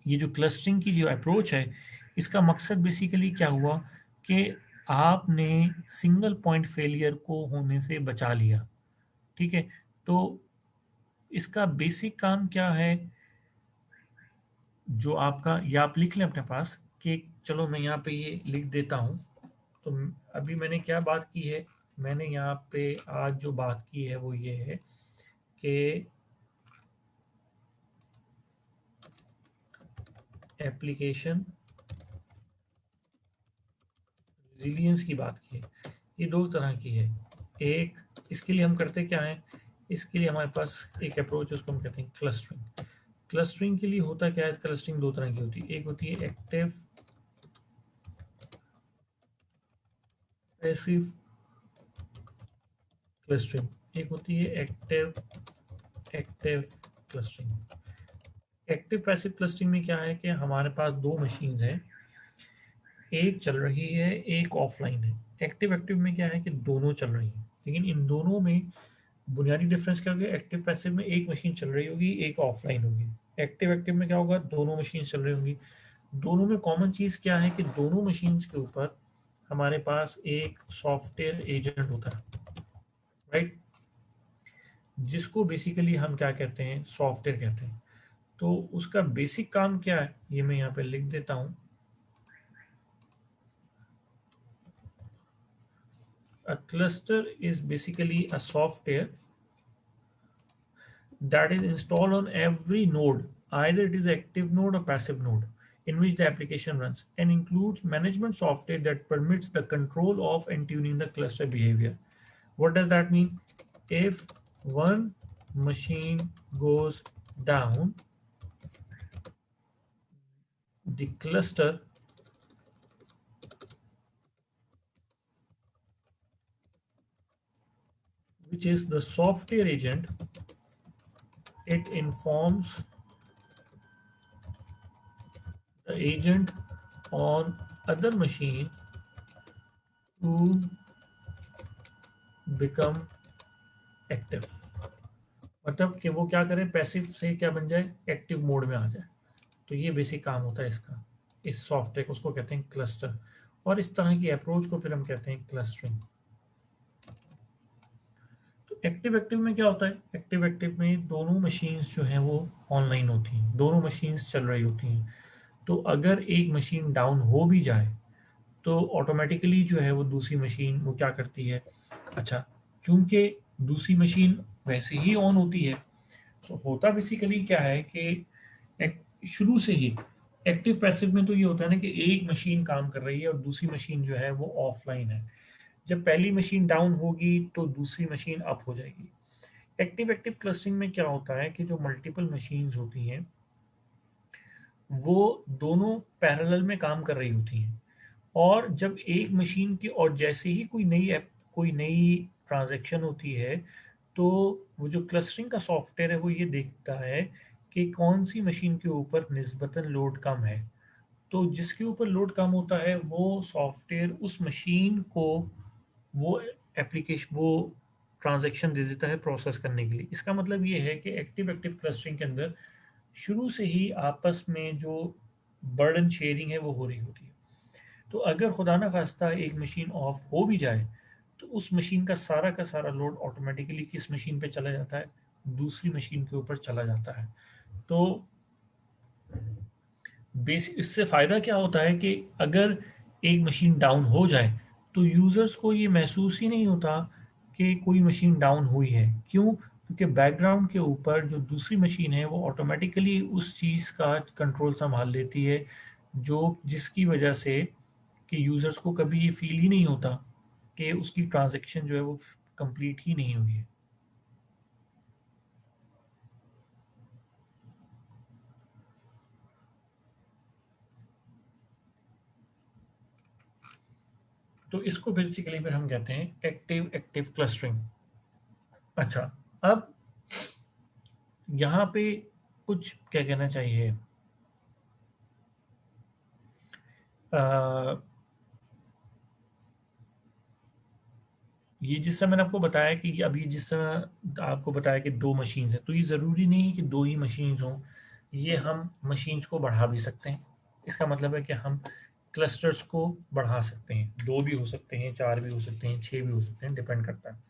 ये जो क्लस्टरिंग की जो अप्रोच है इसका मकसद बेसिकली क्या हुआ कि आपने सिंगल पॉइंट फेलियर को होने से बचा लिया। ठीक है। तो इसका बेसिक काम क्या है, जो आपका, या आप लिख लें अपने पास कि चलो मैं यहाँ पे ये लिख देता हूँ। तो अभी मैंने क्या बात की है, मैंने यहाँ पे आज जो बात की है वो ये है कि एप्लीकेशन रिजिलियंस की बात की है। ये दो तरह की है। एक, इसके लिए हम करते क्या है, इसके लिए हमारे पास एक अप्रोच है, उसको हम कहते हैं क्लस्टरिंग। क्लस्टरिंग के लिए होता क्या है, क्लस्टरिंग दो तरह की होती है। एक होती है एक्टिव पैसिव क्लस्टरिंग, एक होती है active active clustering. Active passive clustering में क्या है कि हमारे पास दो मशीन्स हैं, एक चल रही है एक ऑफलाइन है। एक्टिव एक्टिव में क्या है कि दोनों चल रही हैं, लेकिन इन दोनों में बुनियादी डिफरेंस क्या होगा, एक्टिव पैसिव में एक मशीन चल रही होगी एक ऑफलाइन होगी। एक्टिव एक्टिव में क्या होगा, दोनों मशीन चल रही होंगी। दोनों में कॉमन चीज़ क्या है कि दोनों मशीन्स के ऊपर हमारे पास एक सॉफ्टवेयर एजेंट होता है। राइट। जिसको बेसिकली हम क्या कहते हैं, सॉफ्टवेयर कहते हैं। तो उसका बेसिक काम क्या है ये मैं यहाँ पे लिख देता हूँ। A cluster is basically a software that is installed on every node, either it is active node or passive node, in which the application runs, and includes management software that permits the control of and tuning the cluster behavior. What does that mean? If one machine goes down, the cluster which is the software agent, it informs the agent on other machine to become active. मतलब कि वो क्या करें, passive से क्या बन जाए, active mode में आ जाए. तो ये बेसिक काम होता है इसका, इस सॉफ्टवेयर को, उसको कहते हैं क्लस्टर. और इस तरह की अप्रोच को फिर हम कहते हैं क्लस्टरिंग. तो एक्टिव एक्टिव में क्या होता है? एक्टिव एक्टिव में दोनों मशीन्स जो हैं वो ऑनलाइन होती हैं, दोनों मशीन्स चल रही होती हैं. तो अगर एक मशीन डाउन हो भी जाए तो ऑटोमेटिकली जो है वो दूसरी मशीन वो क्या करती है, अच्छा चूंकि दूसरी मशीन वैसे ही ऑन होती है, तो होता बेसिकली क्या है कि शुरू से ही एक्टिव पैसिव में तो ये होता है ना कि एक मशीन काम कर रही है और दूसरी मशीन जो है वो ऑफलाइन है. जब पहली मशीन डाउन होगी तो दूसरी मशीन अप हो जाएगी. एक्टिव एक्टिव क्लस्टरिंग में क्या होता है कि जो मल्टीपल मशीन्स होती हैं वो दोनों पैरेलल में काम कर रही होती हैं, और जब एक मशीन की और जैसे ही कोई नई ट्रांजैक्शन होती है तो वो जो क्लस्टरिंग का सॉफ्टवेयर है वो ये देखता है कि कौन सी मशीन के ऊपर निस्बतन लोड कम है. तो जिसके ऊपर लोड कम होता है वो सॉफ्टवेयर उस मशीन को वो एप्लीकेशन वो ट्रांजैक्शन दे देता है प्रोसेस करने के लिए. इसका मतलब ये है कि एक्टिव एक्टिव क्लस्टरिंग के अंदर शुरू से ही आपस में जो बर्डन शेयरिंग है वो हो रही होती है. तो अगर खुदा ना खास्ता एक मशीन ऑफ हो भी जाए तो उस मशीन का सारा लोड ऑटोमेटिकली किस मशीन पे चला जाता है, दूसरी मशीन के ऊपर चला जाता है. तो बेसिक इससे फ़ायदा क्या होता है कि अगर एक मशीन डाउन हो जाए तो यूज़र्स को ये महसूस ही नहीं होता कि कोई मशीन डाउन हुई है. क्यों? क्योंकि बैकग्राउंड के ऊपर जो दूसरी मशीन है वो ऑटोमेटिकली उस चीज़ का कंट्रोल संभाल लेती है, जो जिसकी वजह से कि यूज़र्स को कभी ये फील ही नहीं होता कि उसकी ट्रांजैक्शन जो है वो कंप्लीट ही नहीं हुई है. तो इसको बेसिकली फिर हम कहते हैं एक्टिव एक्टिव क्लस्टरिंग. अच्छा, अब यहाँ पे कुछ क्या कहना चाहिए, ये जिस समय मैंने आपको बताया कि अभी जिस समय आपको बताया कि दो मशीन्स हैं, तो ये ज़रूरी नहीं है कि दो ही मशीन्स हों, ये हम मशीन्स को बढ़ा भी सकते हैं. इसका मतलब है कि हम क्लस्टर्स को बढ़ा सकते हैं, दो भी हो सकते हैं, चार भी हो सकते हैं, छः भी हो सकते हैं, डिपेंड करता है.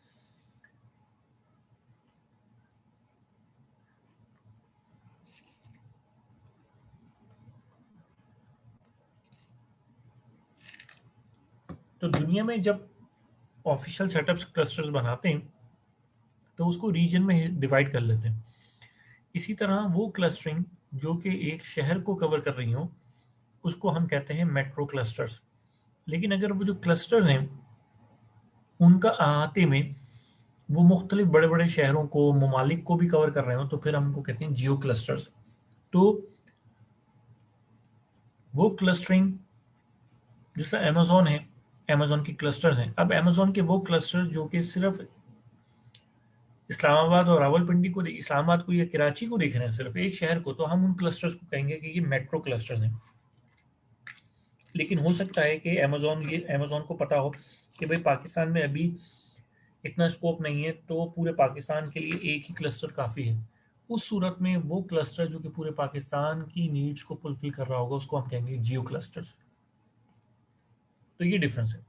तो दुनिया में जब ऑफिशियल सेटअप्स क्लस्टर्स बनाते हैं तो उसको रीजन में डिवाइड कर लेते हैं. इसी तरह वो क्लस्टरिंग जो कि एक शहर को कवर कर रही हो उसको हम कहते हैं मेट्रो क्लस्टर्स. लेकिन अगर वो जो क्लस्टर्स हैं उनका अहाते में वो मुख्तलिफ बड़े बड़े शहरों को, ममालिक को भी कवर कर रहे हो तो फिर हम उनको कहते हैं जियो क्लस्टर्स. तो वो क्लस्टरिंग जैसा अमेजोन है, अमेजोन की क्लस्टर्स हैं. अब अमेजोन के वो क्लस्टर्स जो कि सिर्फ इस्लामाबाद और रावलपिंडी को इस्लामाबाद को या कराची को देख रहे हैं, सिर्फ एक शहर को, तो हम उन क्लस्टर्स को कहेंगे कि ये मेट्रो क्लस्टर्स हैं. लेकिन हो सकता है कि अमेजोन को पता हो कि भाई पाकिस्तान में अभी इतना स्कोप नहीं है तो पूरे पाकिस्तान के लिए एक ही क्लस्टर काफ़ी है. उस सूरत में वो क्लस्टर जो कि पूरे पाकिस्तान की नीड्स को फुलफिल कर रहा होगा उसको हम कहेंगे जियो क्लस्टर्स. तो ये डिफरेंस है.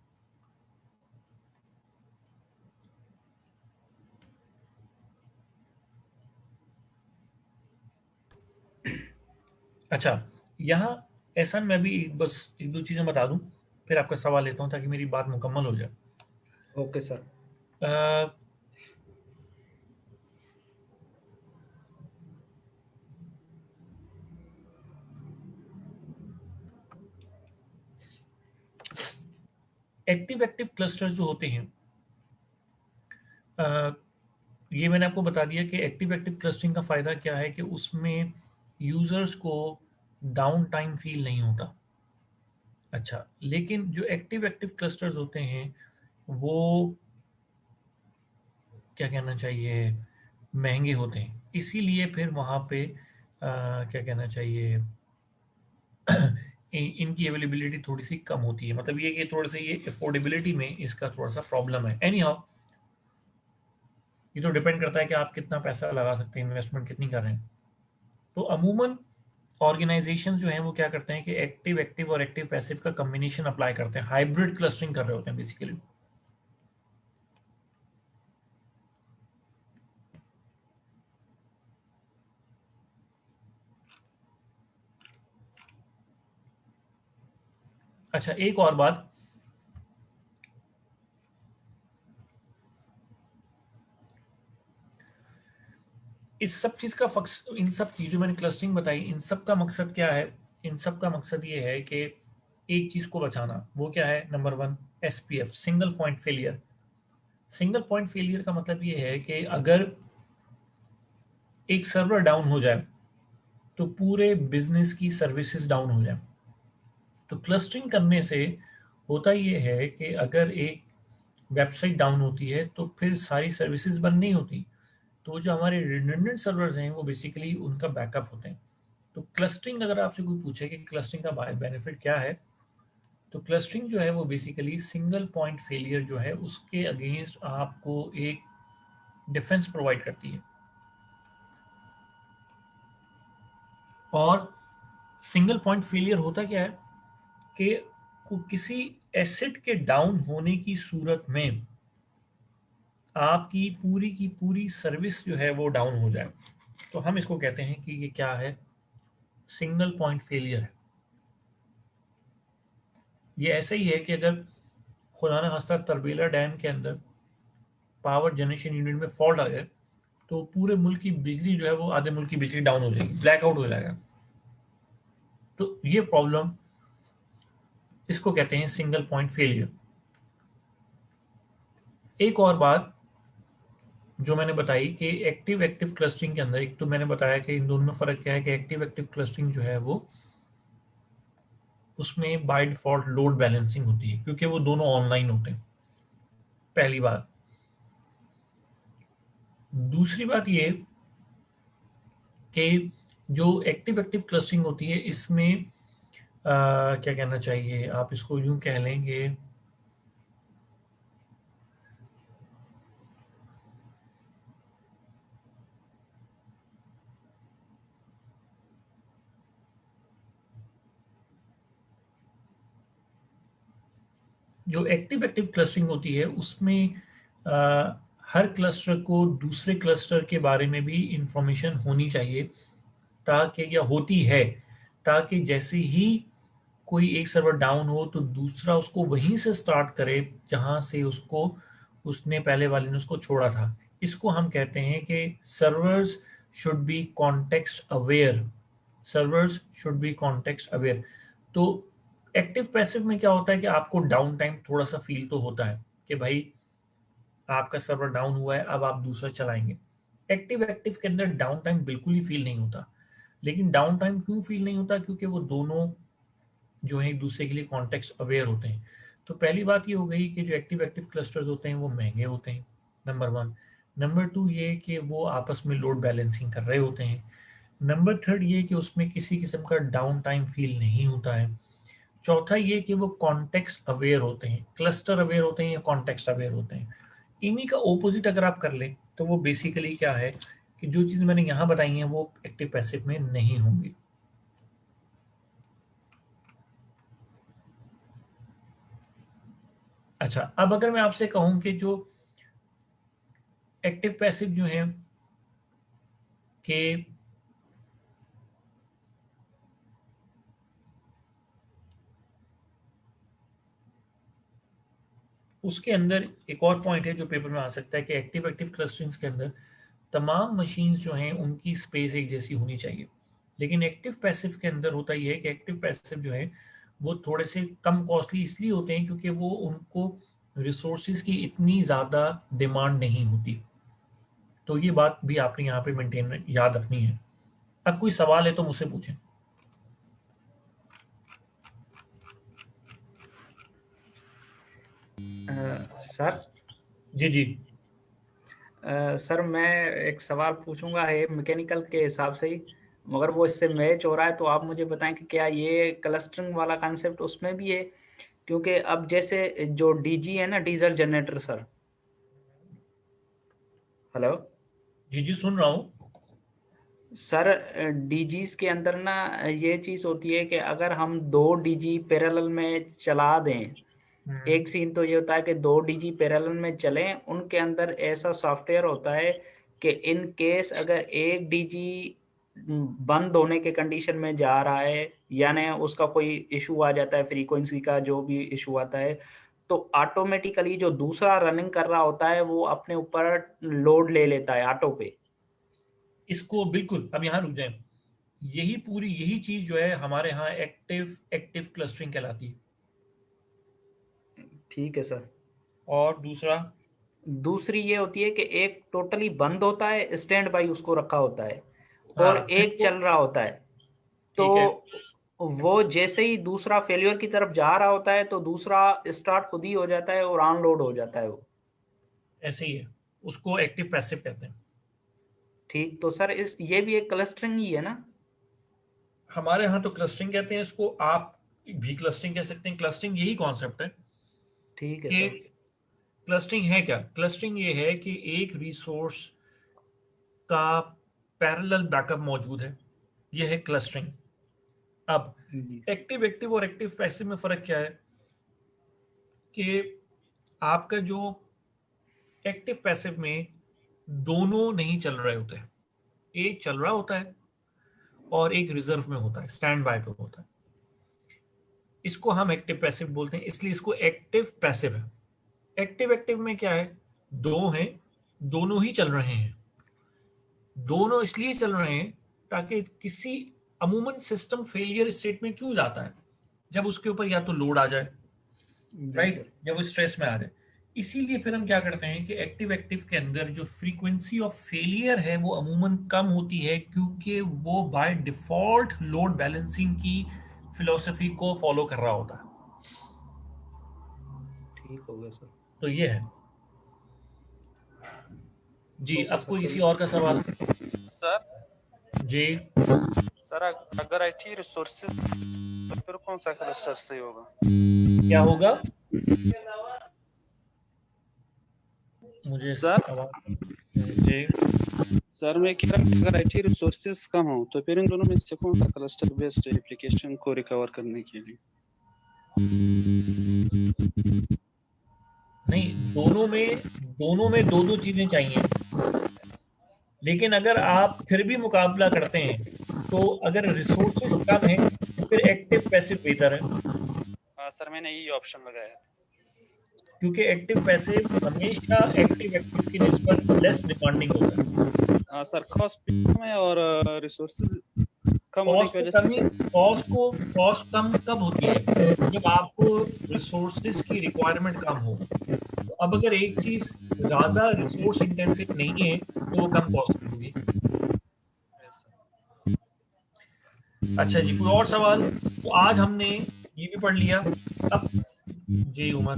अच्छा, यहाँ एहसान मैं भी बस एक दो चीज़ें बता दूं, फिर आपका सवाल लेता हूँ ताकि मेरी बात मुकम्मल हो जाए. Okay sir. Uh, active active clusters जो होते हैं, ये मैंने आपको बता दिया कि एक्टिव एक्टिव क्लस्टरिंग का फ़ायदा क्या है कि उसमें यूज़र्स को डाउन टाइम फील नहीं होता। अच्छा, लेकिन जो एक्टिव एक्टिव क्लस्टर्स होते हैं वो क्या कहना चाहिए, महंगे होते हैं, इसीलिए फिर वहाँ पे क्या कहना चाहिए इनकी अवेलेबिलिटी थोड़ी सी कम होती है। मतलब ये कि थोड़ा सा ये अफोर्डेबिलिटी में इसका थोड़ा सा प्रॉब्लम है। एनी हाउ, ये तो डिपेंड करता है कि आप कितना पैसा लगा सकते हैं, इन्वेस्टमेंट कितनी कर रहे हैं। तो अमूमन ऑर्गेनाइजेशंस जो हैं वो क्या करते हैं कि एक्टिव एक्टिव और एक्टिव पैसिव का कम्बिनेशन अप्लाई करते हैं, हाइब्रिड क्लस्टरिंग कर रहे होते हैं बेसिकली। अच्छा, एक और बात, इस सब चीज का इन सब चीजों मैंने क्लस्टरिंग बताई, इन सब का मकसद क्या है? इन सब का मकसद ये है कि एक चीज को बचाना। वो क्या है? Number 1, SPF, single point failure. Single point failure का मतलब ये है कि अगर एक सर्वर डाउन हो जाए तो पूरे बिजनेस की सर्विसेज डाउन हो जाए। तो क्लस्टरिंग करने से होता ये है कि अगर एक वेबसाइट डाउन होती है तो फिर सारी सर्विसेज बंद नहीं होती। तो जो हमारे रिडंडेंट सर्वर्स हैं वो बेसिकली उनका बैकअप होते हैं। तो क्लस्टरिंग, अगर आपसे कोई पूछे कि क्लस्टरिंग का बेनिफिट क्या है, तो क्लस्टरिंग जो है वो बेसिकली सिंगल पॉइंट फेलियर जो है उसके अगेंस्ट आपको एक डिफेंस प्रोवाइड करती है। और सिंगल पॉइंट फेलियर होता क्या है कि किसी एसेट के डाउन होने की सूरत में आपकी पूरी की पूरी सर्विस जो है वो डाउन हो जाए, तो हम इसको कहते हैं कि ये क्या है? सिंगल पॉइंट फेलियर है। ये ऐसे ही है कि अगर खुदा न खास्ता तरबेला डैम के अंदर पावर जनरेशन यूनिट में फॉल्ट आ जाए तो पूरे मुल्क की बिजली जो है वो आधे मुल्क की बिजली डाउन हो जाएगी, ब्लैकआउट हो जाएगा। तो ये प्रॉब्लम, इसको कहते हैं सिंगल पॉइंट फेलियर। एक और बात जो मैंने बताई कि एक्टिव एक्टिव क्लस्टरिंग के अंदर, एक तो मैंने बताया कि इन दोनों में फ़र्क क्या है कि एक्टिव एक्टिव क्लस्टरिंग जो है वो उसमें बाय डिफ़ॉल्ट लोड बैलेंसिंग होती है क्योंकि वो दोनों ऑनलाइन होते हैं, पहली बात। दूसरी बात ये कि जो एक्टिव एक्टिव क्लस्टरिंग होती है इसमें क्या कहना चाहिए, आप इसको यूं कह लें कि जो एक्टिव एक्टिव क्लस्टरिंग होती है उसमें हर क्लस्टर को दूसरे क्लस्टर के बारे में भी इंफॉर्मेशन होनी चाहिए, ताकि, या होती है, ताकि जैसे ही कोई एक सर्वर डाउन हो तो दूसरा उसको वहीं से स्टार्ट करे जहां से उसको उसने पहले वाले ने उसको छोड़ा था। इसको हम कहते हैं कि servers should be context aware. Servers should be context aware. तो एक्टिव पैसिव में क्या होता है कि आपको डाउन टाइम थोड़ा सा फील तो होता है कि भाई आपका सर्वर डाउन हुआ है, अब आप दूसरा चलाएंगे। एक्टिव एक्टिव के अंदर डाउन टाइम बिल्कुल ही फील नहीं होता। लेकिन डाउन टाइम क्यों फील नहीं होता? क्योंकि वो दोनों जो है एक दूसरे के लिए कॉन्टेक्स्ट अवेयर होते हैं। तो पहली बात ये हो गई कि जो एक्टिव एक्टिव क्लस्टर्स होते हैं वो महंगे होते हैं, नंबर 1। नंबर 2 ये कि वो आपस में लोड बैलेंसिंग कर रहे होते हैं। नंबर 3 ये कि उसमें किसी किस्म का डाउन टाइम फील नहीं होता है। चौथा ये कि वो कॉन्टेक्स्ट अवेयर होते हैं, क्लस्टर अवेयर होते हैं या कॉन्टेक्स्ट अवेयर होते हैं। इन्हीं का ओपोजिट अगर आप कर लें तो वो बेसिकली क्या है कि जो चीज़ मैंने यहाँ बताई हैं वो एक्टिव पैसिव में नहीं होंगी। अच्छा, अब अगर मैं आपसे कहूं कि जो एक्टिव पैसिव जो है कि उसके अंदर एक और पॉइंट है जो पेपर में आ सकता है कि एक्टिव एक्टिव क्लस्टरिंग्स के अंदर तमाम मशीन्स जो हैं उनकी स्पेस एक जैसी होनी चाहिए। लेकिन एक्टिव पैसिव के अंदर होता यह है कि एक्टिव पैसिव जो है वो थोड़े से कम कॉस्टली इसलिए होते हैं क्योंकि वो उनको रिसोर्सेज की इतनी ज़्यादा डिमांड नहीं होती। तो ये बात भी आपने यहाँ पे मेंटेन याद रखनी है। अब कोई सवाल है तो मुझसे पूछें। सर जी जी। सर मैं एक सवाल पूछूंगा है मैकेनिकल के हिसाब से ही, मगर वो इससे मैच हो रहा है, तो आप मुझे बताएं कि क्या ये क्लस्टरिंग वाला कंसेप्ट उसमें भी है? क्योंकि अब जैसे जो डीजी है ना, डीजल जनरेटर सर, हेलो जी जी, सुन रहा हूँ। सर, डीजीज के अंदर ना ये चीज़ होती है कि अगर हम दो डीजी पैरेलल में चला दें, एक सीन तो ये होता है कि दो डीजी पैरेलल में चलें, उनके अंदर ऐसा सॉफ्टवेयर होता है कि इन केस अगर एक डीजी बंद होने के कंडीशन में जा रहा है, यानी उसका कोई इशू आ जाता है, फ्रीक्वेंसी का जो भी इशू आता है, तो ऑटोमेटिकली जो दूसरा रनिंग कर रहा होता है वो अपने ऊपर लोड ले लेता है ऑटो पे। इसको बिल्कुल, अब यहाँ रुक जाए। यही चीज जो है हमारे यहाँ एक्टिव एक्टिव क्लस्टरिंग कहलाती है। ठीक है सर। और दूसरा? दूसरी ये होती है कि एक टोटली बंद होता है, स्टैंड बाई उसको रखा होता है, और हाँ, फिर एक वो चल रहा होता है। तो ठीक है। वो जैसे ही दूसरा फेल्योर की तरफ जा रहा होता है तो दूसरा स्टार्ट खुद ही हो जाता है और ऑन लोड हो जाता है वो। ऐसे ही है, उसको एक्टिव पैसिव कहते हैं। ठीक, तो सर इस ये भी एक क्लस्टरिंग ही है ना? हमारे यहाँ तो क्लस्टरिंग कहते हैं इसको, आप भी क्लस्टरिंग कह सकते हैं। क्लस्टरिंग यही कॉन्सेप्ट है ठीक है कि सर। क्लस्टरिंग है क्या। क्लस्टरिंग ये है कि एक रिसोर्स का पैरेलल बैकअप मौजूद है, ये है क्लस्टरिंग। अब जी। एक्टिव एक्टिव और एक्टिव पैसिव में फर्क क्या है कि आपका जो एक्टिव पैसिव में दोनों नहीं चल रहे होते हैं, एक चल रहा होता है और एक रिजर्व में होता है, स्टैंड बाय पे होता है। इसको हम एक्टिव पैसिव बोलते हैं, इसलिए इसको एक्टिव पैसिव है। एक्टिव एक्टिव में क्या है, दो हैं, दोनों ही चल रहे हैं। दोनों इसलिए चल रहे हैं ताकि किसी, अमूमन सिस्टम फेलियर स्टेट में क्यों जाता है, जब उसके ऊपर या तो लोड आ जाए, जी राइट, सर। जब वो स्ट्रेस में आ जाए। इसीलिए फिर हम क्या करते हैं कि एक्टिव एक्टिव के अंदर जो फ्रीक्वेंसी ऑफ फेलियर है वो अमूमन कम होती है, क्योंकि वो बाय डिफॉल्ट लोड बैलेंसिंग की फिलॉसफी को फॉलो कर रहा होता है। ठीक हो गया सर। तो ये है जी। ओके अब सर, कोई किसी चलिए। और का सवाल? सर जी। सर अगर आईटी रिसोर्सेज तो फिर कौन सा क्लस्टर सही होगा? क्या होगा? मुझे सर आवाज जी। सर मैं कह रहा हूँ अगर आईटी रिसोर्सेज कम हो तो फिर इन दोनों में से कौन सा क्लस्टर बेस्ड एप्लीकेशन को रिकवर करने के लिए? नहीं, दोनों में दो दो चीजें चाहिए, लेकिन अगर आप फिर भी मुकाबला करते हैं तो अगर रिसोर्सेज कम है तो फिर एक्टिव पैसिव बेहतर है, हाँ सर, मैंने यही ऑप्शन लगाया। क्योंकि एक्टिव पैसिव हमेशा एक्टिव एक्टिव की निस्बत लेस डिमांडिंग होता है। हाँ सर, कॉस्ट कम है और रिसोर्सेज कम होने की वजह से। कॉस्ट कम कब होती है, जब आपको रिसोर्सेज की रिक्वायरमेंट कम हो। तो अब अगर एक चीज ज्यादा रिसोर्स इंटेंसिव नहीं है तो वो कम कॉस्ट की होगी। अच्छा जी, कोई और सवाल? तो आज हमने ये भी पढ़ लिया। अब जी उमर।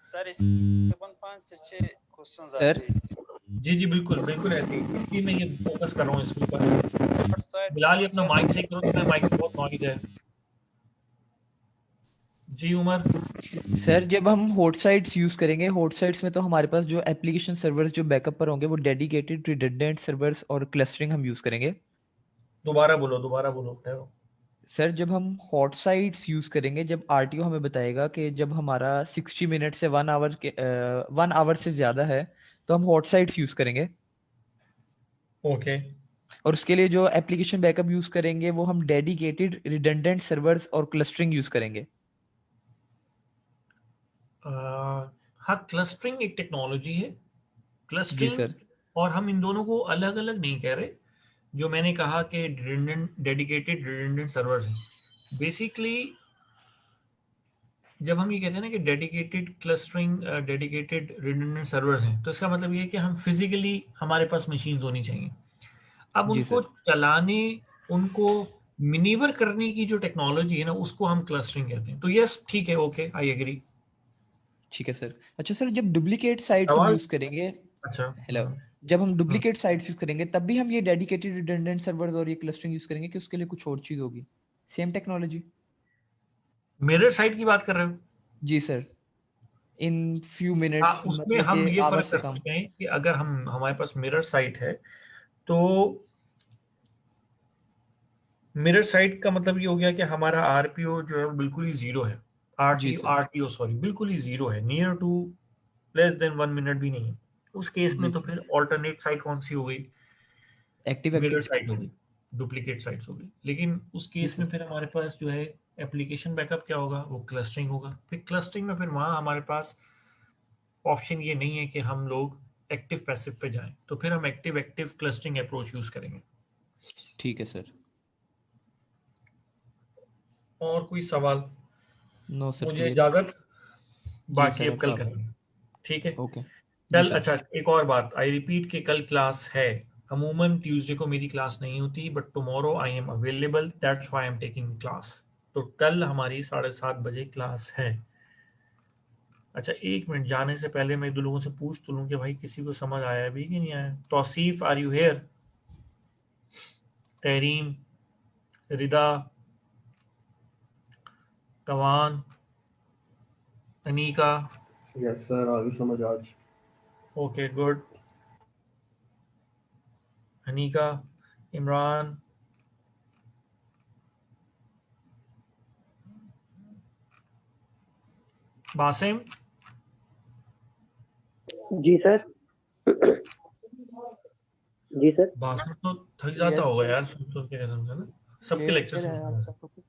सर इस 5 से 6 क्वेश्चंस आ सर रहे जी जी, बिल्कुल बिल्कुल ऐसे ही, इसलिए मैं ये फोकस कर रहा हूँ इसके ऊपर। बिलाल, ये अपना माइक सही करो, तुम्हारे माइक में बहुत नॉइज है। जी उमर। सर जब हम हॉट साइट्स यूज करेंगे, हॉट साइट्स में तो हमारे पास जो एप्लीकेशन सर्वर्स जो बैकअप पर होंगे वो डेडिकेटेड रिडंडेंट सर्वर्स और क्लस्टरिंग हम यूज करेंगे। दोबारा बोलो ठहरो। सर जब हम हॉट साइट्स यूज करेंगे, जब आरटीओ हमें बताएगा कि जब हमारा 60 मिनट से 1 आवर के 1 आवर से ज्यादा है तो हम हॉट साइट्स यूज करेंगे। ओके। और उसके लिए जो एप्लीकेशन बैकअप यूज करेंगे वो हम डेडिकेटेड रिडंडेंट सर्वर्स और क्लस्टरिंग यूज करेंगे। हाँ, क्लस्टरिंग एक टेक्नोलॉजी है। जी क्लस्टरिंग, सर। और हम इन दोनों को अलग अलग नहीं कह रहे। जो मैंने कहा कि डेडिकेटेड रिडंडेंट सर्वर्स हैं, बेसिकली जब हम ये कहते हैं ना कि dedicated clustering, dedicated redundant servers हैं, तो इसका मतलब ये है कि हम फिजिकली हमारे पास मशीन्स होनी चाहिए। अब जी उनको सर। चलाने, उनको मिनीवर करने की जो टेक्नोलॉजी है ना, उसको हम क्लस्टरिंग कहते हैं। तो यस, ठीक है, ओके, आई एग्री। ठीक है सर। अच्छा सर, जब डुप्लीकेट साइट्स हम सवाल? यूज करेंगे, अच्छा। हेलो, जब हम डुप्लीकेट साइट्स यूज करेंगे तब भी हम ये डेडिकेटेड रिडंडेंट सर्वर्स और ये क्लस्टरिंग यूज करेंगे कि उसके लिए कुछ और चीज होगी? Same technology? मिरर साइट की बात कर रहे हो? जी सर, इन फ्यू हाँ, मिनट्स, उसमें मतलब हम कि ये फर्क आवर्स से कर कम। सकते हैं कि अगर हम हमारे पास मिरर साइट है, तो मिरर साइट का मतलब ये हो गया कि हमारा आरपीओ जो है वो बिल्कुल ही जीरो है। जी आरटीओ सर। आरटीओ सॉरी, बिल्कुल ही जीरो है, near to less than 1 minute भी नहीं है। उस केस जी में तो सर। फिर ऑल्टरनेट साइट कौन सी हो गई? Active mirror active. साइट हो गई, डुप्लीकेट साइट्स हो गई। लेकिन उस जी केस में सर। फिर हमारे पास जो है एप्लीकेशन बैकअप क्या होगा? वो क्लस्टरिंग होगा। फिर क्लस्टरिंग में फिर वहाँ हमारे पास ऑप्शन ये नहीं है कि हम लोग एक्टिव पैसिव पे जाएं, तो फिर हम active active clustering approach use करेंगे। ठीक है सर। और कोई सवाल? नो सर, मुझे क्लियर है। इजाजत, जी बाकी सर, अब अब कल आप। करेंगे। ठीक है। ओके। जी कल, सर। अच्छा एक और बात, आई रिपीट कि कल क्लास है। अमूमन ट्यूसडे को मेरी क्लास नहीं होती, but tomorrow I am available, that's why I am taking class. तो कल हमारी 7:30 बजे क्लास है। अच्छा, 1 मिनट, जाने से पहले मैं एक दो लोगों से पूछ तो लूँ कि भाई किसी को समझ आया भी कि नहीं आया। Tauseef, are you here? Tehreem, Rida, Tawan, Anika? Yes sir, आ गई समझ आज। Okay, good. अनीका, इमरान, बासिम? जी सर। जी सर। बासिम तो थक जाता यस होगा सर, यार, सुन सुन के कसम से ना, सबके लेक्चर क्लियर है सुनते हैं। आपका टॉपिक?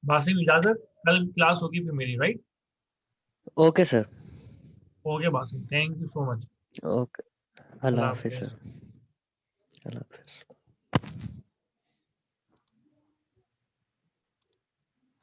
बासिम इजाजत, कल क्लास होगी फिर मेरी, right? Okay sir. Okay Basim, thank you so much. Okay. Allah Allah Hafiz Hafiz. Sir. Allah Hafiz.